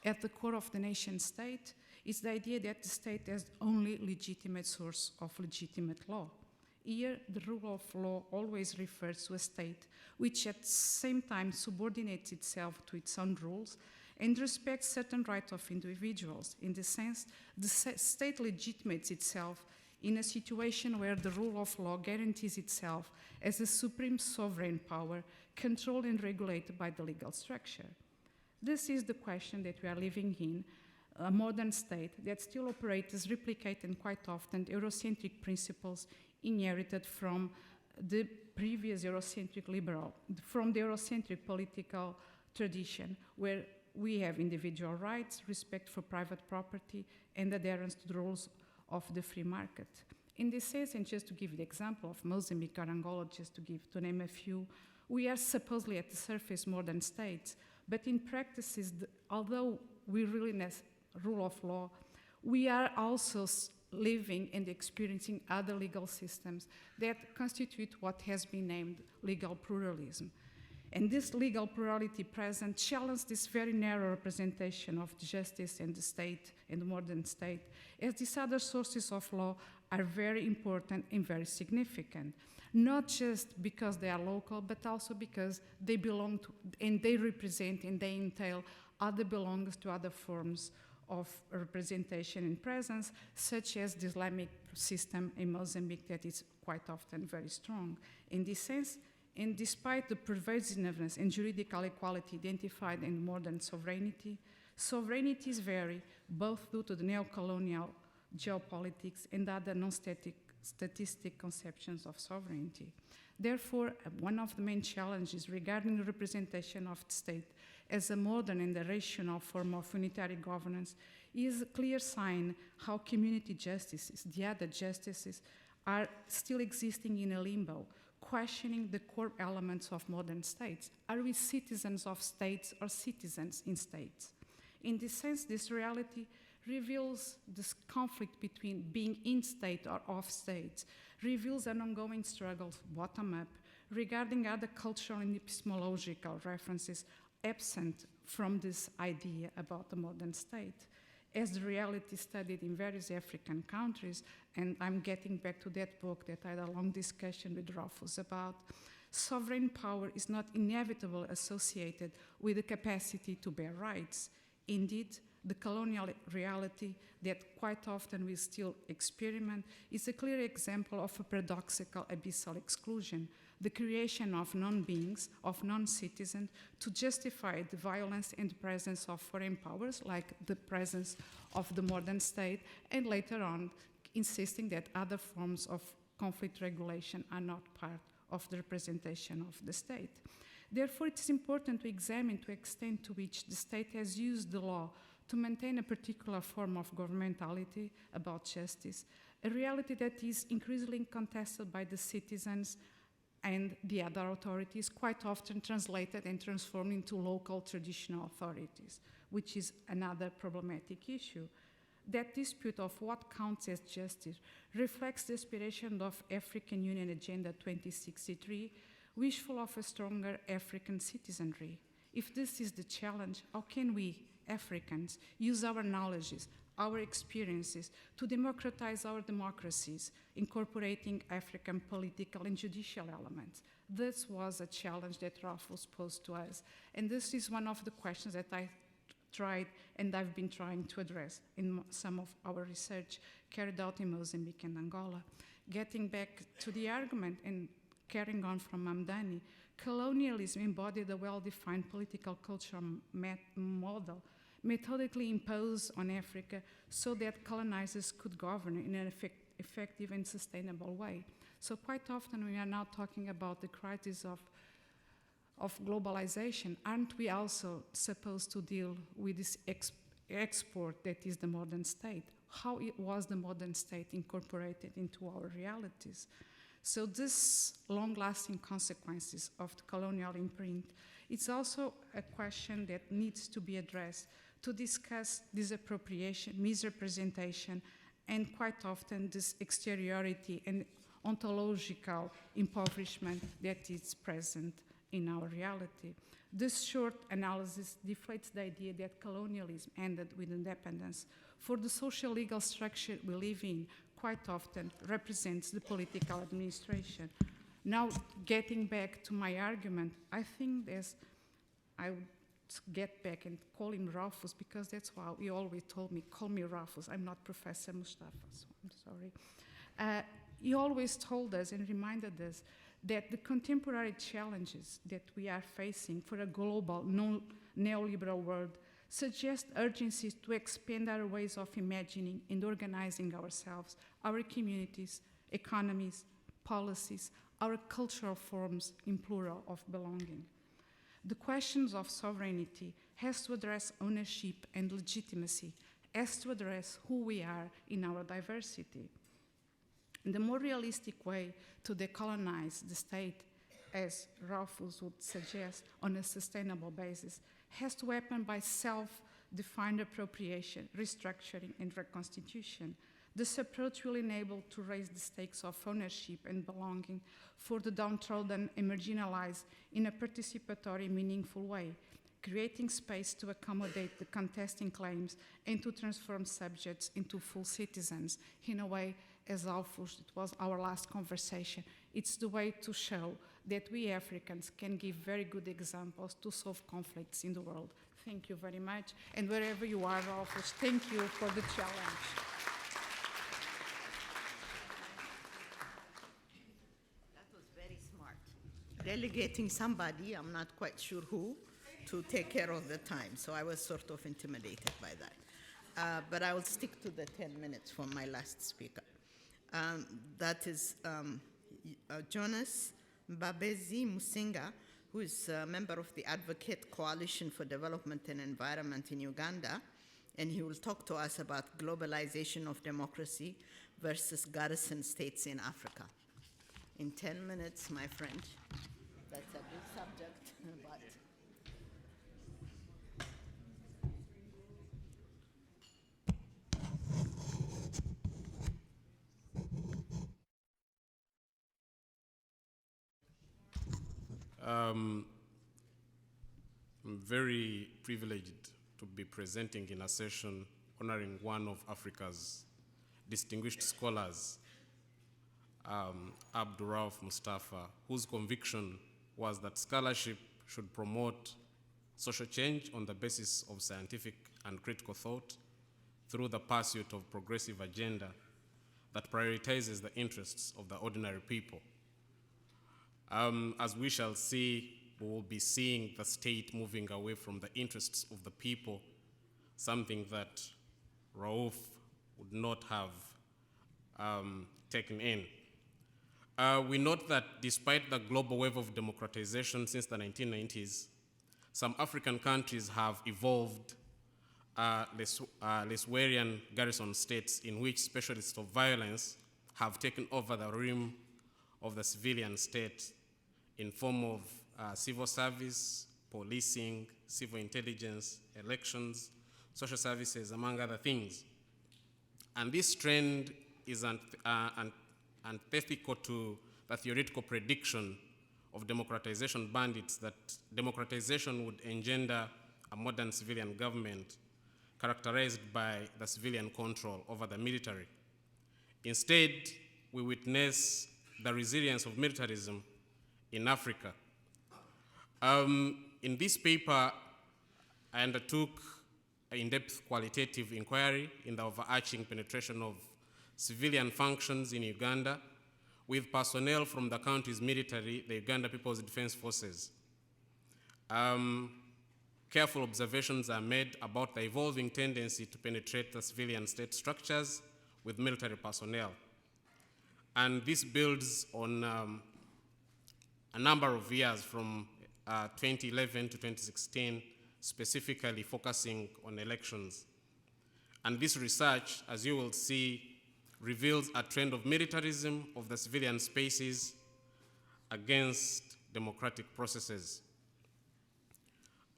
At the core of the nation state is the idea that the state has only legitimate source of legitimate law. Here, the rule of law always refers to a state which at the same time subordinates itself to its own rules and respects certain rights of individuals. In this sense, the state legitimates itself in a situation where the rule of law guarantees itself as a supreme sovereign power controlled and regulated by the legal structure. This is the question that we are living in, a modern state that still operates, replicate, and quite often Eurocentric principles inherited from the previous Eurocentric liberal, from the Eurocentric political tradition, where we have individual rights, respect for private property, and adherence to the rules of the free market. In this sense, and just to give the example of Mozambique or Angola, just to name a few, we are supposedly at the surface modern states, but in practices, although we really need rule of law, we are also living and experiencing other legal systems that constitute what has been named legal pluralism. And this legal plurality present challenges this very narrow representation of justice and the state and the modern state, as these other sources of law are very important and very significant, not just because they are local, but also because they belong to, and they represent and they entail other belongs to other forms of representation and presence, such as the Islamic system in Mozambique that is quite often very strong. In this sense, and despite the pervasiveness and juridical equality identified in modern sovereignty, sovereignties vary both due to the neo-colonial geopolitics and other non-statistic conceptions of sovereignty. Therefore, one of the main challenges regarding the representation of the state as a modern and a rational form of unitary governance is a clear sign how community justices, the other justices, are still existing in a limbo, questioning the core elements of modern states. Are we citizens of states or citizens in states? In this sense, this reality reveals this conflict between being in state or off state, reveals an ongoing struggle bottom-up regarding other cultural and epistemological references absent from this idea about the modern state. As the reality studied in various African countries, and I'm getting back to that book that I had a long discussion with Raufu about, sovereign power is not inevitably associated with the capacity to bear rights. Indeed, the colonial reality that quite often we still experiment is a clear example of a paradoxical abyssal exclusion, the creation of non-beings, of non-citizens, to justify the violence and presence of foreign powers, like the presence of the modern state, and later on insisting that other forms of conflict regulation are not part of the representation of the state. Therefore, it is important to examine the extent to which the state has used the law to maintain a particular form of governmentality about justice, a reality that is increasingly contested by the citizens and the other authorities, quite often translated and transformed into local traditional authorities, which is another problematic issue. That dispute of what counts as justice reflects the aspiration of African Union Agenda 2063, wishful of a stronger African citizenry. If this is the challenge, how can we, Africans, use our knowledges, our experiences to democratize our democracies, incorporating African political and judicial elements? This was a challenge that Raufu posed to us. And this is one of the questions that I tried and I've been trying to address in some of our research carried out in Mozambique and Angola. Getting back to the argument and carrying on from Mamdani, colonialism embodied a well-defined political cultural model methodically imposed on Africa so that colonizers could govern in an effective and sustainable way. So quite often we are now talking about the crisis of globalization. Aren't we also supposed to deal with this export that is the modern state? How was the modern state incorporated into our realities? So this long-lasting consequences of the colonial imprint, it's also a question that needs to be addressed to discuss disappropriation, misrepresentation, and quite often this exteriority and ontological impoverishment that is present in our reality. This short analysis deflates the idea that colonialism ended with independence. For the social legal structure we live in, quite often represents the political administration. Now, getting back to my argument, I think I would get back and call him Raufu because that's why he always told me, call me Raufu. I'm not Professor Mustapha, so I'm sorry. He always told us and reminded us that the contemporary challenges that we are facing for a global, neoliberal world suggest urgencies to expand our ways of imagining and organizing ourselves, our communities, economies, policies, our cultural forms in plural of belonging. The questions of sovereignty has to address ownership and legitimacy, has to address who we are in our diversity. The more realistic way to decolonize the state, as Raufu would suggest, on a sustainable basis, has to happen by self-defined appropriation, restructuring, and reconstitution. This approach will enable to raise the stakes of ownership and belonging for the downtrodden and marginalized in a participatory, meaningful way, creating space to accommodate the contesting claims and to transform subjects into full citizens. In a way, as Alfus, it was our last conversation, it's the way to show that we Africans can give very good examples to solve conflicts in the world. Thank you very much. And wherever you are, Alfus, thank you for the challenge. That was very smart. Delegating somebody, I'm not quite sure who, to take care of the time. So I was sort of intimidated by that. But I will stick to the 10 minutes for my last speaker. That is Jonas Mbabazi Musinga, who is a member of the Advocate Coalition for Development and Environment in Uganda, and he will talk to us about globalization of democracy versus Garrison states in Africa. In 10 minutes, my friend. That's a big subject, but... I'm very privileged to be presenting in a session honoring one of Africa's distinguished scholars, Abdul Raufu Mustapha, whose conviction was that scholarship should promote social change on the basis of scientific and critical thought through the pursuit of progressive agenda that prioritizes the interests of the ordinary people. As we shall see, we will be seeing the state moving away from the interests of the people, something that Rauf would not have taken in. We note that despite the global wave of democratization since the 1990s, some African countries have evolved Ethiopian garrison states in which specialists of violence have taken over the realm of the civilian state in form of civil service, policing, civil intelligence, elections, social services, among other things. And this trend is antithetical to the theoretical prediction of democratization bandits that democratization would engender a modern civilian government characterized by the civilian control over the military. Instead, we witness the resilience of militarism in Africa. In this paper, I undertook an in-depth qualitative inquiry in the overarching penetration of civilian functions in Uganda with personnel from the country's military, the Uganda People's Defense Forces. Careful observations are made about the evolving tendency to penetrate the civilian state structures with military personnel. And this builds on a number of years from 2011 to 2016, specifically focusing on elections. And this research, as you will see, reveals a trend of militarism of the civilian spaces against democratic processes.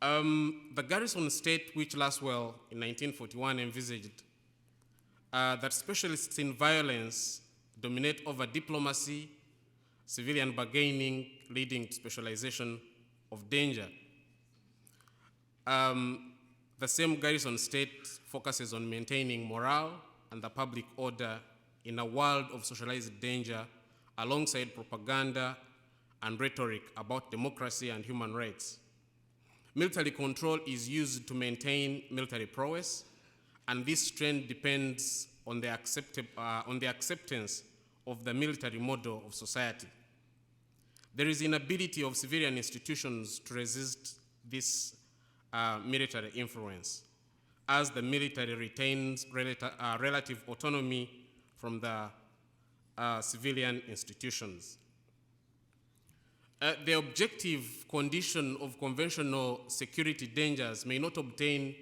The Garrison state, which Laswell in 1941 envisaged, that specialists in violence dominate over diplomacy, civilian bargaining, leading to specialization of danger. The same Garrison state focuses on maintaining morale and the public order in a world of socialized danger alongside propaganda and rhetoric about democracy and human rights. Military control is used to maintain military prowess, and this trend depends on the acceptance of the military model of society. There is inability of civilian institutions to resist this military influence, as the military retains relative autonomy from the civilian institutions. The objective condition of conventional security dangers may not obtain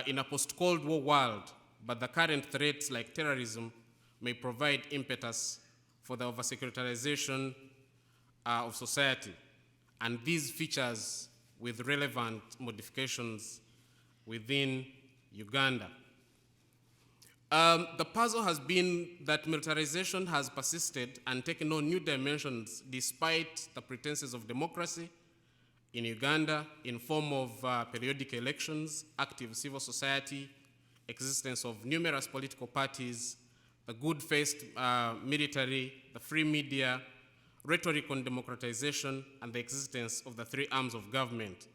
in a post-Cold War world, but the current threats like terrorism may provide impetus for the over-securitarization of society, and these features with relevant modifications within Uganda. The puzzle has been that militarization has persisted and taken on new dimensions despite the pretenses of democracy in Uganda in form of periodic elections, active civil society, existence of numerous political parties, the good-faced military, the free media, rhetoric on democratization, and the existence of the three arms of government.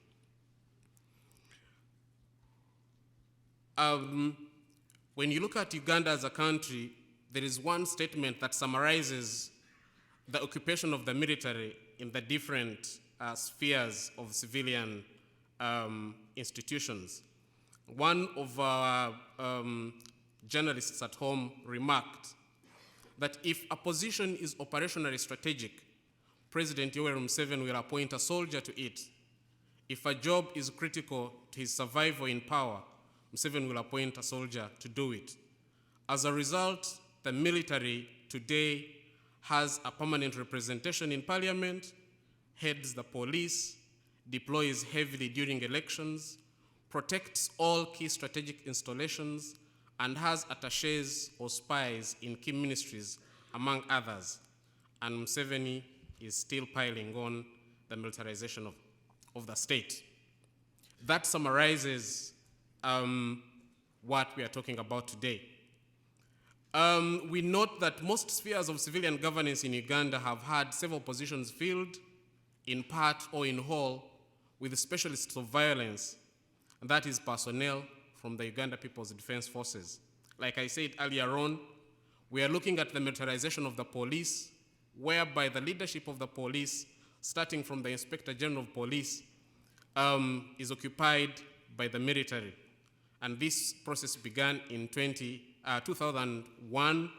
When you look at Uganda as a country, there is one statement that summarizes the occupation of the military in the different spheres of civilian institutions. One of our journalists at home remarked that if a position is operationally strategic, President Yoweri Museveni will appoint a soldier to it. If a job is critical to his survival in power, Museveni will appoint a soldier to do it. As a result, the military today has a permanent representation in parliament, heads the police, deploys heavily during elections, protects all key strategic installations, and has attachés or spies in key ministries, among others. And Museveni is still piling on the militarization of the state. That summarizes what we are talking about today. We note that most spheres of civilian governance in Uganda have had several positions filled, in part or in whole, with specialists of violence, and that is personnel from the Uganda People's Defense Forces. Like I said earlier on, we are looking at the militarization of the police, whereby the leadership of the police, starting from the Inspector General of Police, is occupied by the military. And this process began in 2001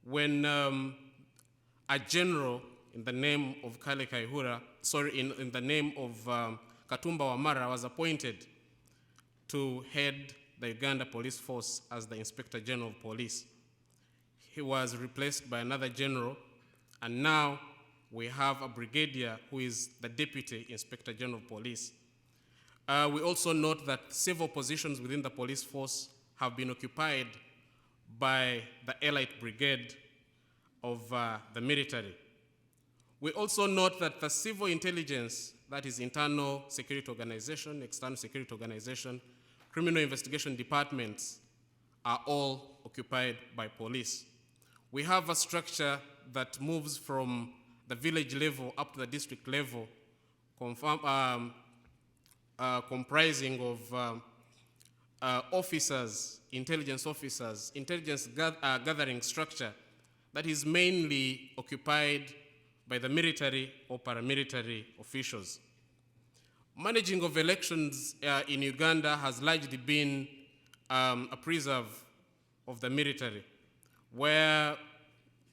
when a general in the name of Kale Kaihura, in the name of Katumba Wamara was appointed to head the Uganda Police Force as the Inspector General of Police. He was replaced by another general, and now we have a brigadier who is the Deputy Inspector General of Police. We also note that several positions within the police force have been occupied by the elite brigade of the military. We also note that the civil intelligence, that is internal security organization, external security organization, criminal investigation departments, are all occupied by police. We have a structure that moves from the village level up to the district level, comprising of officers, intelligence gathering structure that is mainly occupied by the military or paramilitary officials. Managing of elections in Uganda has largely been a preserve of the military, where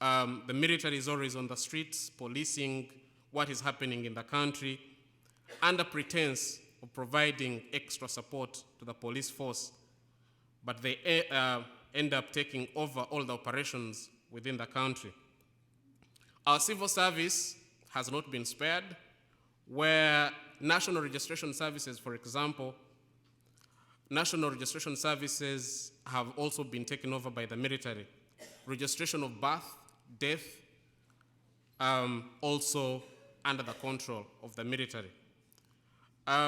the military is always on the streets, policing what is happening in the country, under pretense of providing extra support to the police force, but they end up taking over all the operations within the country. Our civil service has not been spared, where national registration services, for example, national registration services have also been taken over by the military. Registration of birth, death, also under the control of the military.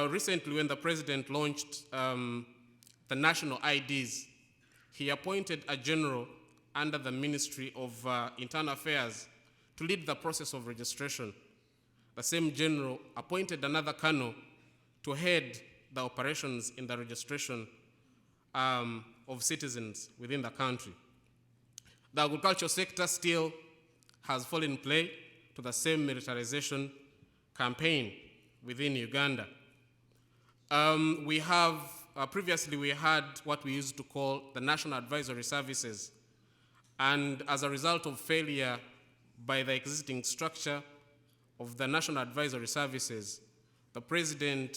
Recently, when the president launched the national IDs, he appointed a general under the Ministry of Internal Affairs to lead the process of registration. The same general appointed another colonel to head the operations in the registration of citizens within the country. The agricultural sector still has fallen prey to the same militarization campaign within Uganda. Previously we had what we used to call the National Advisory Services, and as a result of failure by the existing structure of the National Advisory Services, the President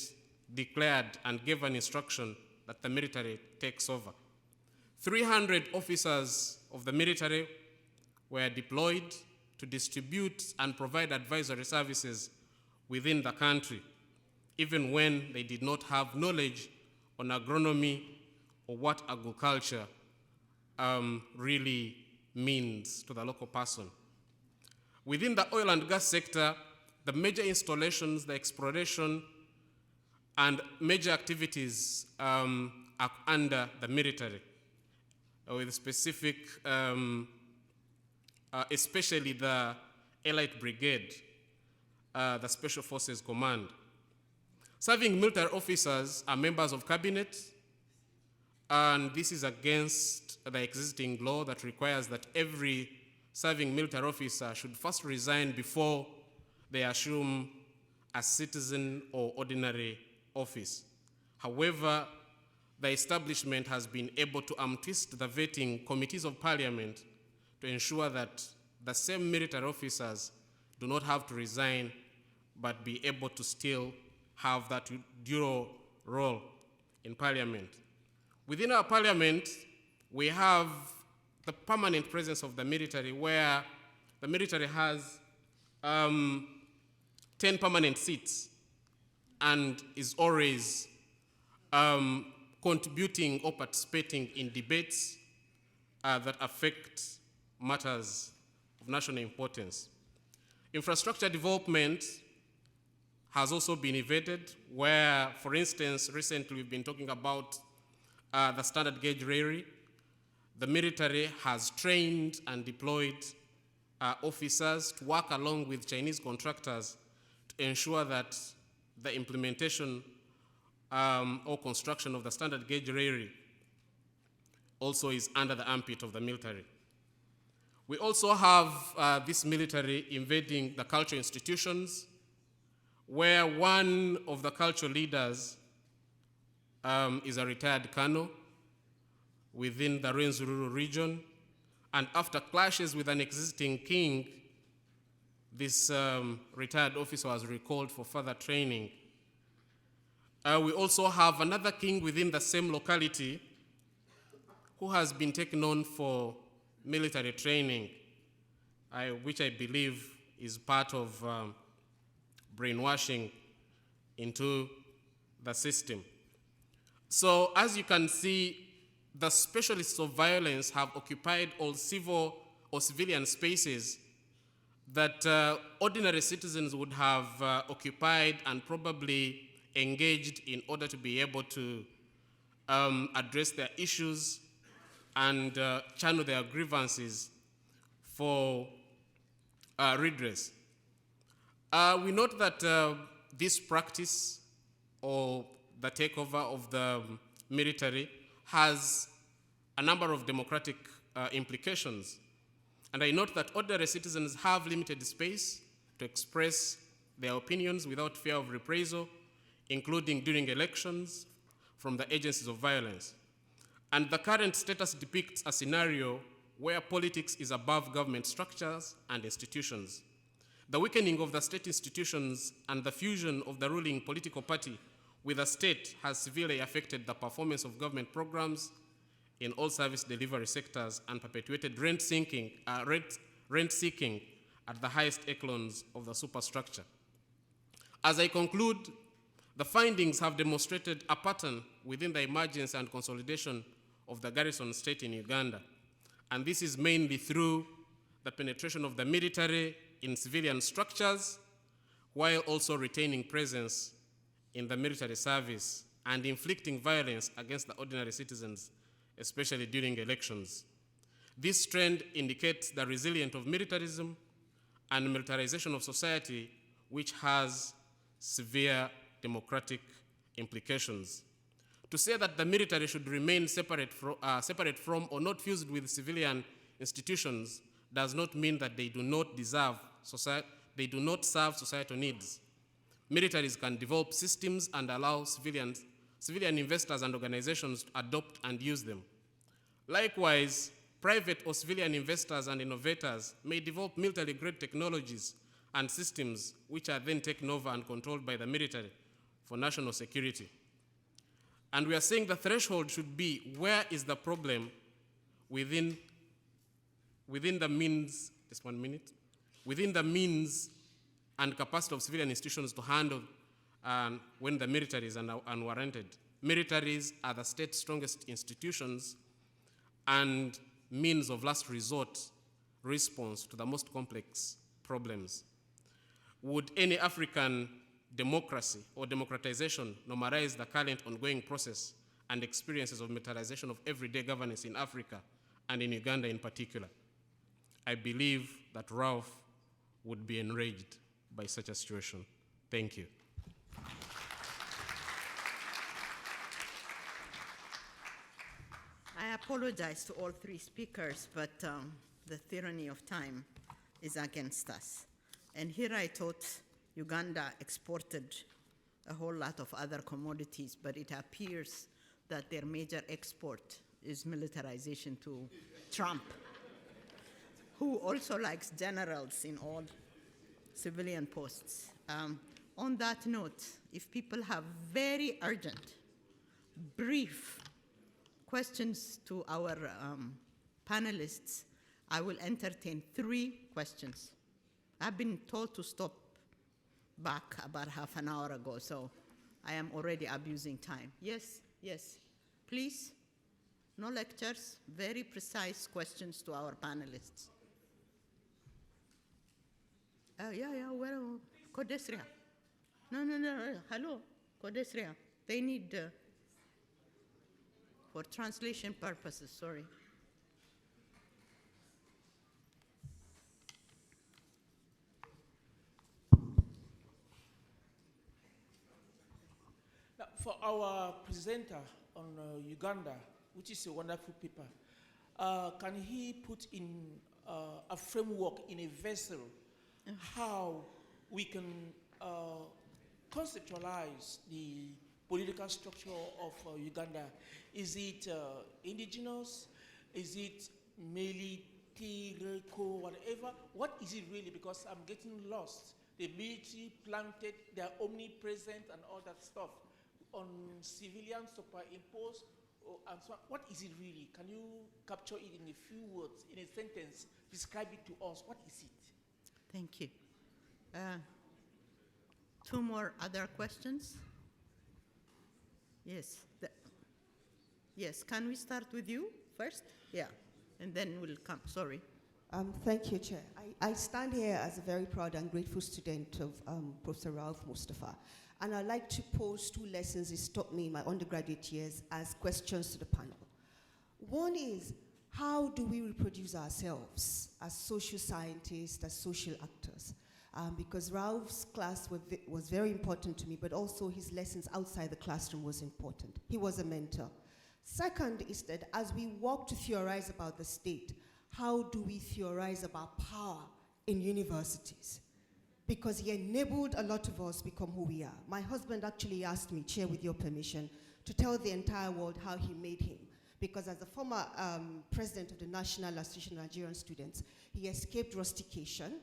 declared and gave an instruction that the military takes over. 300 officers of the military were deployed to distribute and provide advisory services within the country, even when they did not have knowledge on agronomy or what agriculture really means to the local person. Within the oil and gas sector, the major installations, the exploration, and major activities are under the military, with specific, especially the Elite Brigade, the Special Forces Command. Serving military officers are members of cabinet, and this is against the existing law that requires that every serving military officer should first resign before they assume a citizen or ordinary office. However, the establishment has been able to twist the vetting committees of parliament to ensure that the same military officers do not have to resign, but be able to still have that dual role in parliament. Within our parliament, we have the permanent presence of the military, where the military has 10 permanent seats and is always contributing or participating in debates that affect matters of national importance. Infrastructure development has also been evaded, where, for instance, recently we've been talking about the standard gauge railway. The military has trained and deployed officers to work along with Chinese contractors to ensure that the implementation or construction of the standard gauge railway also is under the armpit of the military. We also have this military invading the cultural institutions, where one of the cultural leaders is a retired colonel within the Rwenzururu region, and after clashes with an existing king, this retired officer was recalled for further training. We also have another king within the same locality who has been taken on for military training, which I believe is part of brainwashing into the system. So as you can see, the specialists of violence have occupied all civil or civilian spaces that ordinary citizens would have occupied and probably engaged in order to be able to address their issues and channel their grievances for redress. We note that this practice or the takeover of the military has a number of democratic implications. And I note that ordinary citizens have limited space to express their opinions without fear of reprisal, including during elections from the agencies of violence. And the current status depicts a scenario where politics is above government structures and institutions. The weakening of the state institutions and the fusion of the ruling political party with the state has severely affected the performance of government programs in all service delivery sectors and perpetuated rent seeking at the highest echelons of the superstructure. As I conclude, the findings have demonstrated a pattern within the emergence and consolidation of the Garrison state in Uganda. And this is mainly through the penetration of the military in civilian structures, while also retaining presence in the military service and inflicting violence against the ordinary citizens, especially during elections. This trend indicates the resilience of militarism and militarization of society, which has severe democratic implications. To say that the military should remain separate from or not fused with civilian institutions does not mean that they do not serve societal needs. Militaries can develop systems and allow civilian investors and organizations to adopt and use them. Likewise, private or civilian investors and innovators may develop military-grade technologies and systems which are then taken over and controlled by the military for national security. And we are saying the threshold should be, where is the problem within the means, just 1 minute, within the means and capacity of civilian institutions to handle when the military is unwarranted. Militaries are the state's strongest institutions and means of last resort response to the most complex problems. Would any African democracy or democratization normalize the current ongoing process and experiences of militarization of everyday governance in Africa and in Uganda in particular? I believe that Ralph would be enraged by such a situation. Thank you. I apologize to all three speakers, but the tyranny of time is against us. And here I thought Uganda exported a whole lot of other commodities, but it appears that their major export is militarization to Trump, who also likes generals in all civilian posts. On that note, if people have very urgent, brief questions to our panelists, I will entertain 3 questions. I've been told to stop back about half an hour ago, so I am already abusing time. Yes, yes, please. No lectures, very precise questions to our panelists. Well, CODESRIA. No, hello, CODESRIA. They need, for translation purposes, sorry. Now, for our presenter on Uganda, which is a wonderful paper, can he put in a framework, in a vessel, how we can conceptualize the political structure of Uganda? Is it indigenous? Is it military, whatever? What is it really? Because I'm getting lost. The military planted, they are omnipresent and all that stuff. On civilians superimposed, and so on. What is it really? Can you capture it in a few words, in a sentence? Describe it to us. What is it? Thank you. 2 more other questions? Yes. Yes, can we start with you first? Yeah, and then we'll come, sorry. Thank you, Chair. I stand here as a very proud and grateful student of Professor Raufu Mustapha, and I'd like to pose 2 lessons he's taught me in my undergraduate years as questions to the panel. One is, how do we reproduce ourselves as social scientists, as social actors? Because Ralph's class was very important to me, but also his lessons outside the classroom was important. He was a mentor. Second is that as we work to theorize about the state, how do we theorize about power in universities? Because he enabled a lot of us become who we are. My husband actually asked me, Chair, with your permission, to tell the entire world how he made him. Because as a former president of the National Association of Nigerian Students, he escaped rustication,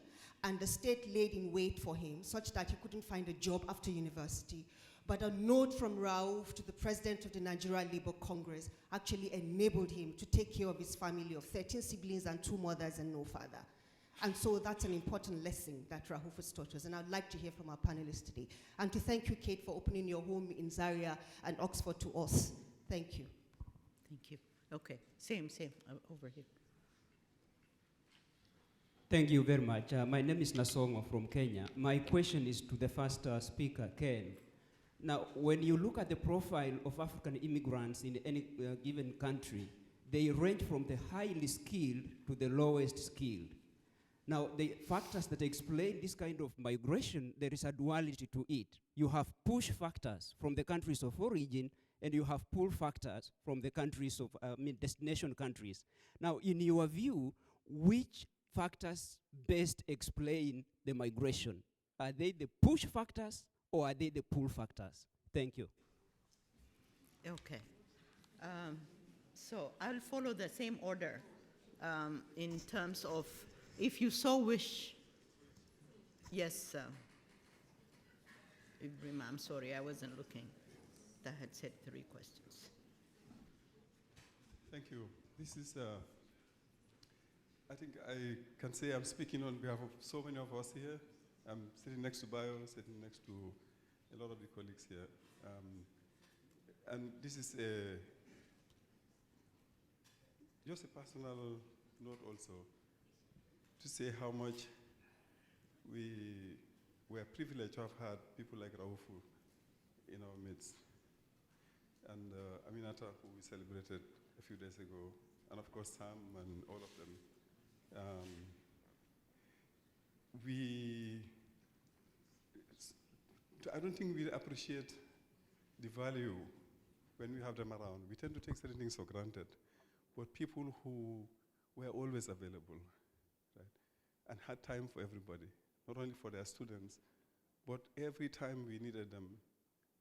and the state laid in wait for him such that he couldn't find a job after university. But a note from Rauf to the president of the Nigeria Labour Congress actually enabled him to take care of his family of 13 siblings and 2 mothers and no father. And so that's an important lesson that Rauf has taught us, and I'd like to hear from our panelists today. And to thank you, Kate, for opening your home in Zaria and Oxford to us. Thank you. Thank you. Okay, same, over here. Thank you very much. My name is Nasongo from Kenya. My question is to the first speaker, Ken. Now, when you look at the profile of African immigrants in any given country, they range from the highly skilled to the lowest skilled. Now, the factors that explain this kind of migration, there is a duality to it. You have push factors from the countries of origin, and you have pull factors from the countries of, destination countries. Now, in your view, which factors best explain the migration? Are they the push factors or are they the pull factors? Thank you. Okay. So I'll follow the same order in terms of, if you so wish, Yes, Ibrahim, I'm sorry, I wasn't looking. That had said 3 questions. Thank you. This is, I think I can say I'm speaking on behalf of so many of us here. I'm sitting next to Bayo, sitting next to a lot of the colleagues here. And this is just a personal note also, to say how much we are privileged to have had people like Raufu in our midst. And Aminata, who we celebrated a few days ago, and of course Sam and all of them. I don't think we appreciate the value when we have them around. We tend to take certain things for granted, but people who were always available, right, and had time for everybody, not only for their students, but every time we needed them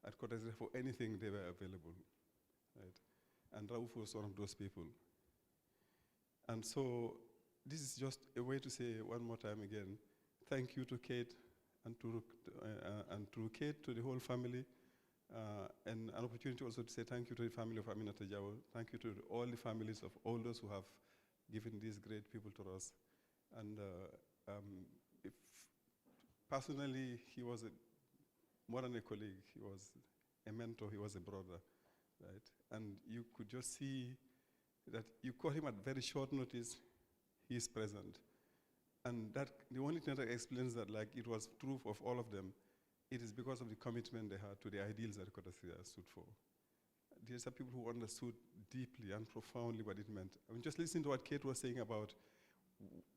at CODESRIA for anything, they were available, right? And Rauf was one of those people. And so this is just a way to say one more time again, thank you to Kate and to Kate, to the whole family, and an opportunity also to say thank you to the family of Aminata Jawo. Thank you to all the families of all those who have given these great people to us. And personally, he was more than a colleague. He was a mentor. He was a brother, right? And you could just see that you call him at very short notice, he is present. And that, the only thing that explains that, like it was true of all of them, it is because of the commitment they had to the ideals that CODESRIA stood for. These are people who understood deeply and profoundly what it meant. I mean, just listen to what Kate was saying about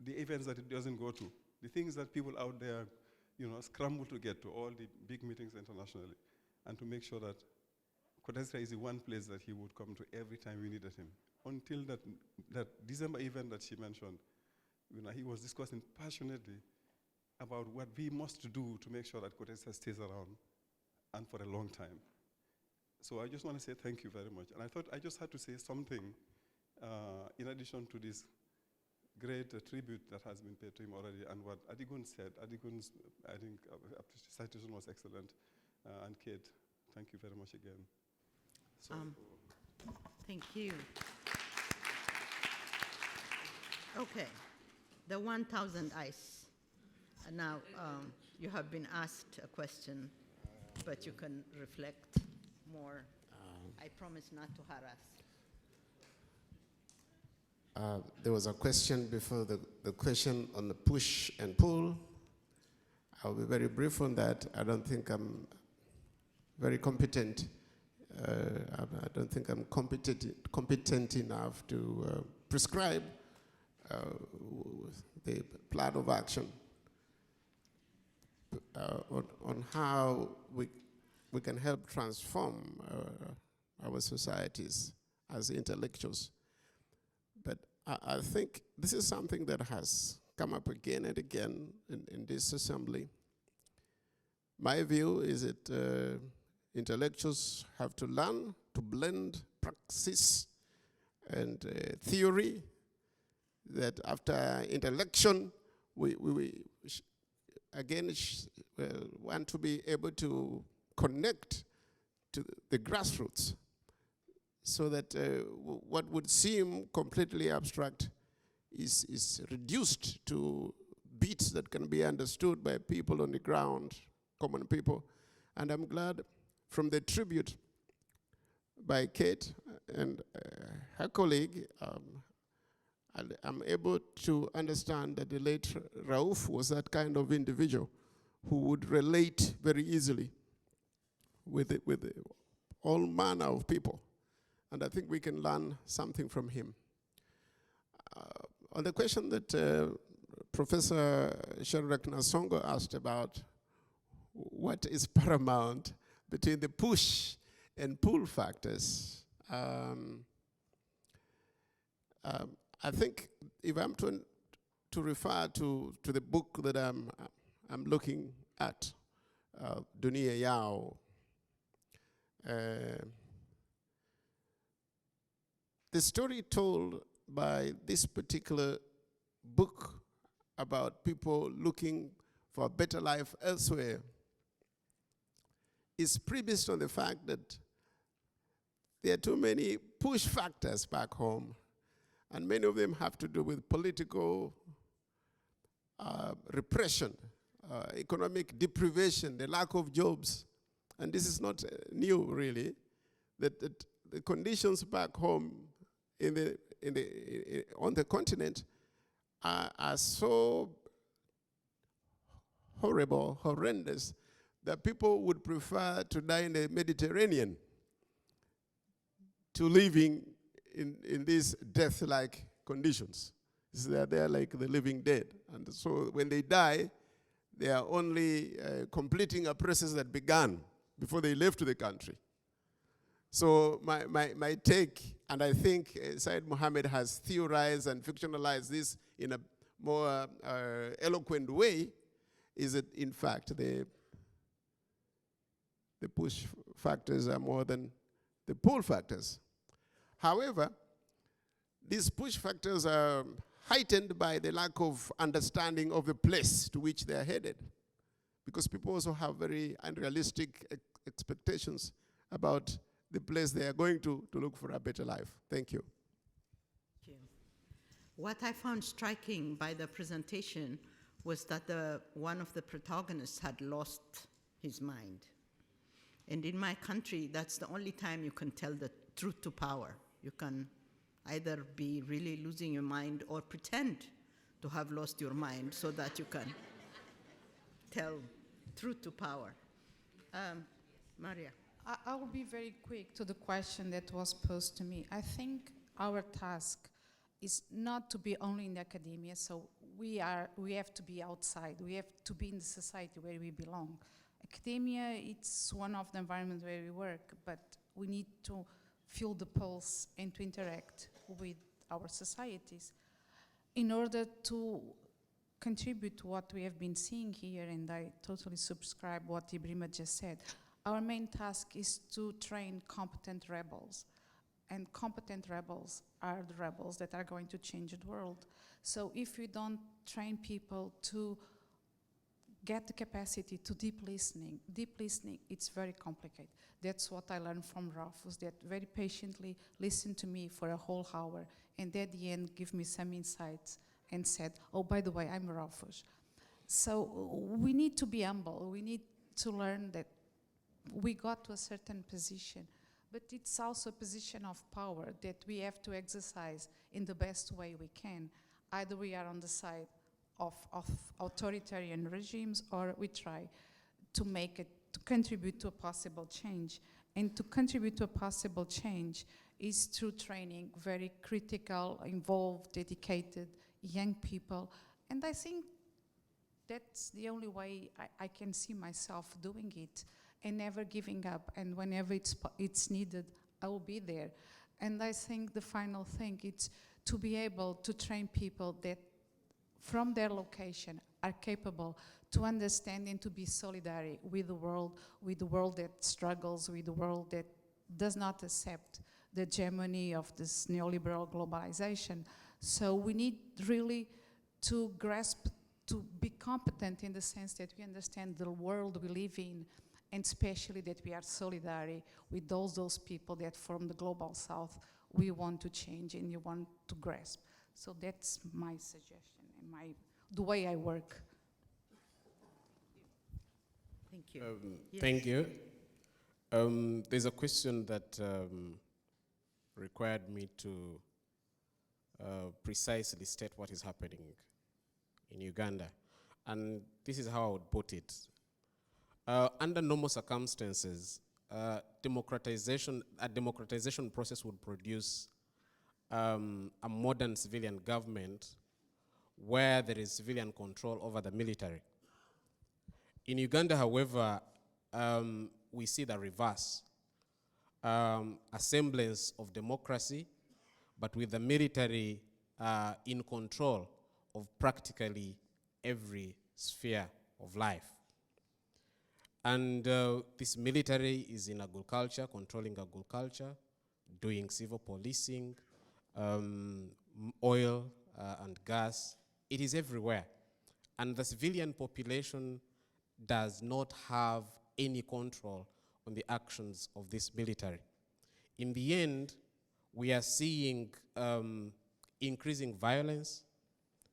the events that it doesn't go to, the things that people out there, you know, scramble to get to, all the big meetings internationally, and to make sure that CODESRIA is the one place that he would come to every time we needed him. Until that December event that she mentioned, you know, he was discussing passionately about what we must do to make sure that CODESRIA stays around and for a long time. So I just want to say thank you very much. And I thought I just had to say something in addition to this great tribute that has been paid to him already, and what Adigun said. Adigun's, I think, citation was excellent. And Kate, thank you very much again. Thank you. Okay, the 1,000 ice. Now, you have been asked a question, but you can reflect more. I promise not to harass. There was a question before, the question on the push and pull. I'll be very brief on that. I don't think I'm very competent. I don't think I'm competent enough to prescribe the plan of action on how we can help transform our societies as intellectuals. But I think this is something that has come up again and again in this assembly. My view is that intellectuals have to learn to blend praxis and theory, that after intellection, we again want to be able to connect to the grassroots, so that what would seem completely abstract is reduced to beats that can be understood by people on the ground, common people. And I'm glad from the tribute by Kate and her colleague, I'm able to understand that the late Rauf was that kind of individual who would relate very easily with all manner of people. And I think we can learn something from him. On the question that Professor Shadrach Nasongo asked about what is paramount between the push and pull factors, I think if I'm to refer to the book that I'm looking at, Dunia Yao, the story told by this particular book about people looking for a better life elsewhere is premised on the fact that there are too many push factors back home, and many of them have to do with political repression, economic deprivation, the lack of jobs. And this is not new, really, that the conditions back home on the continent are so horrible, horrendous, that people would prefer to die in the Mediterranean to living in these death-like conditions. They're like the living dead. And so when they die, they are only completing a process that began before they left the country. So my take, and I think Syed Mohammed has theorized and fictionalized this in a more eloquent way, is that in fact the push factors are more than the pull factors. However, these push factors are heightened by the lack of understanding of the place to which they are headed, because people also have very unrealistic expectations about the place they are going to look for a better life. Thank you. Thank you. What I found striking by the presentation was that one of the protagonists had lost his mind. And in my country, that's the only time you can tell the truth to power. You can either be really losing your mind or pretend to have lost your mind so that you can tell truth to power. Maria. I will be very quick to the question that was posed to me. I think our task is not to be only in the academia, so we have to be outside. We have to be in the society where we belong. Academia, it's one of the environments where we work, but we need to feel the pulse and to interact with our societies in order to contribute to what we have been seeing here, and I totally subscribe what Ibrima just said. Our main task is to train competent rebels, and competent rebels are the rebels that are going to change the world. So if we don't train people to get the capacity to deep listening, it's very complicated. That's what I learned from Raufus, that very patiently listened to me for a whole hour, and at the end give me some insights and said, oh, by the way, I'm Raufus. So we need to be humble. We need to learn that we got to a certain position, but it's also a position of power that we have to exercise in the best way we can. Either we are on the side of authoritarian regimes, or we try to make it, to contribute to a possible change. And to contribute to a possible change is through training very critical, involved, dedicated young people. And I think that's the only way I can see myself doing it, and never giving up. And whenever it's needed, I will be there. And I think the final thing is to be able to train people that from their location are capable to understand and to be solidary with the world that struggles, with the world that does not accept the hegemony of this neoliberal globalization. So we need really to grasp, to be competent in the sense that we understand the world we live in, and especially that we are solidary with those people that from the global south we want to change and you want to grasp. So that's my suggestion and the way I work. Thank you. Yes. Thank you. There's a question that required me to precisely state what is happening in Uganda. And this is how I would put it. Under normal circumstances, a democratization process would produce a modern civilian government where there is civilian control over the military. In Uganda, however, we see the reverse. A semblance of democracy, but with the military in control of practically every sphere of life. And this military is in agriculture, controlling agriculture, doing civil policing, oil and gas. It is everywhere. and the civilian population does not have any control on the actions of this military. In the end, we are seeing increasing violence,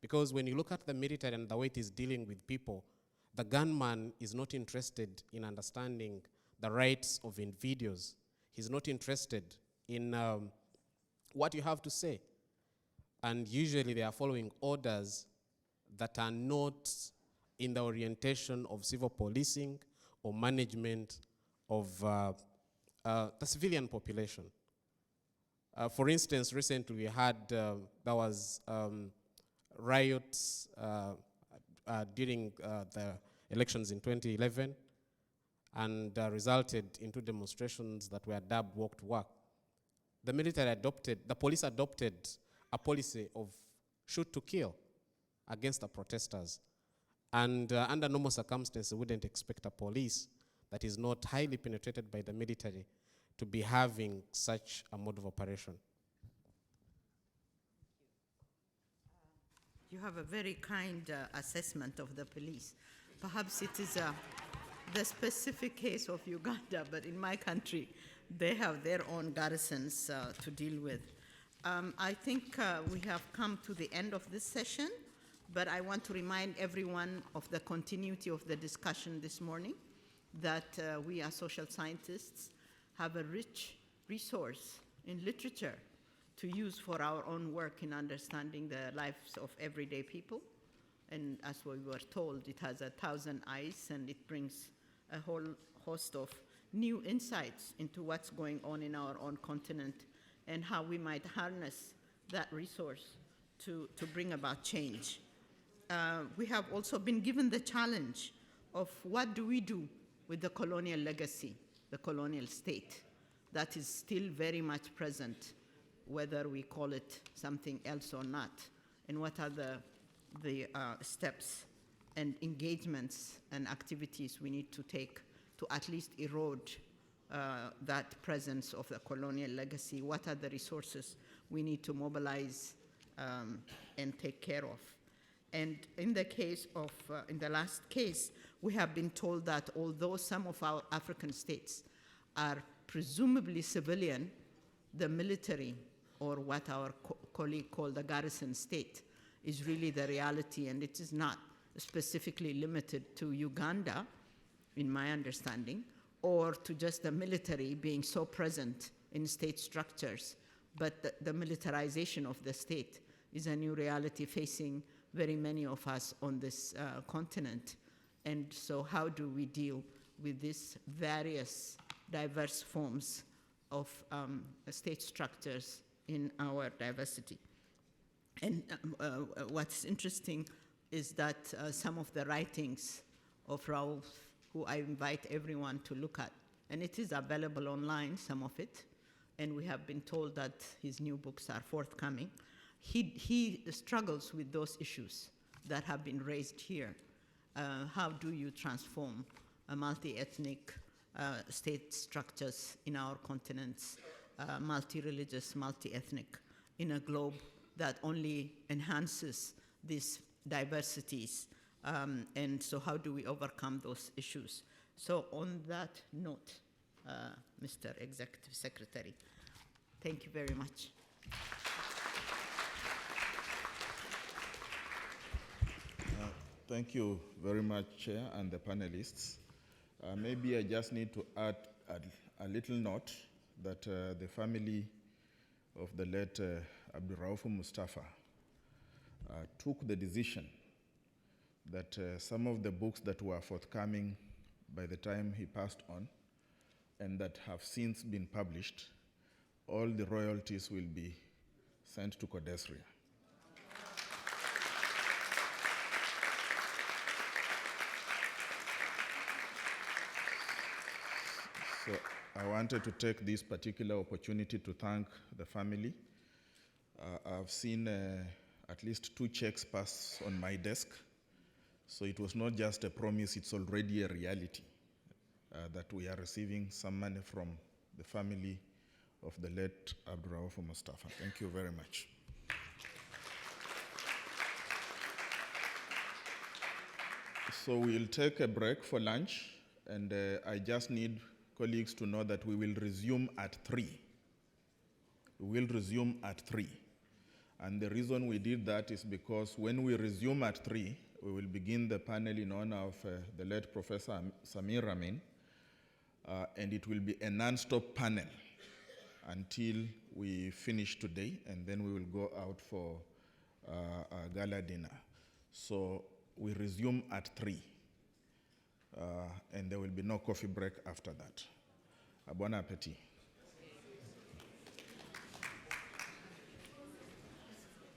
because when you look at the military and the way it is dealing with people, the gunman is not interested in understanding the rights of individuals. He's not interested in what you have to say. And usually they are following orders that are not in the orientation of civil policing or management of the civilian population. For instance, recently we had, there was riots during the elections in 2011, and resulted into demonstrations that were dubbed walk to work. The police adopted a policy of shoot to kill against the protesters. And under normal circumstances, we wouldn't expect a police that is not highly penetrated by the military to be having such a mode of operation. You have a very kind assessment of the police. Perhaps it is the specific case of Uganda, but in my country, they have their own garrisons to deal with. I think we have come to the end of this session, but I want to remind everyone of the continuity of the discussion this morning, that we as social scientists have a rich resource in literature to use for our own work in understanding the lives of everyday people. And as we were told, it has 1,000 eyes, and it brings a whole host of new insights into what's going on in our own continent and how we might harness that resource to bring about change. We have also been given the challenge of what do we do with the colonial legacy, the colonial state, that is still very much present, whether we call it something else or not, and what are the steps and engagements and activities we need to take to at least erode that presence of the colonial legacy. What are the resources we need to mobilize and take care of? And in the case of, in the last case, we have been told that although some of our African states are presumably civilian, the military, or what our colleague called the garrison state, is really the reality, and it is not specifically limited to Uganda, in my understanding, or to just the military being so present in state structures, but the militarization of the state is a new reality facing very many of us on this continent. And so how do we deal with these various diverse forms of state structures in our diversity? And what's interesting is that some of the writings of Rauf, who I invite everyone to look at, and it is available online, some of it, and we have been told that his new books are forthcoming. He struggles with those issues that have been raised here. How do you transform a multi-ethnic state structures in our continents, multi-religious, multi-ethnic, in a globe that only enhances these diversities? And so how do we overcome those issues? So on that note, Mr. Executive Secretary, thank you very much. Thank you very much, Chair, and the panelists. Maybe I just need to add a little note that the family of the late Abdul Raufu Mustapha took the decision that some of the books that were forthcoming by the time he passed on and that have since been published, all the royalties will be sent to CODESRIA. So I wanted to take this particular opportunity to thank the family. I've seen at least 2 checks pass on my desk. So it was not just a promise, it's already a reality that we are receiving some money from the family of the late Abdul Raufu Mustapha. Thank you very much. So we'll take a break for lunch, and I just need colleagues to know that we will resume at 3. We will resume at 3. And the reason we did that is because when we resume at 3, we will begin the panel in honor of the late Professor Samir Amin, and it will be a non-stop panel until we finish today, and then we will go out for a gala dinner. So we resume at 3, and there will be no coffee break after that. Bon appetit.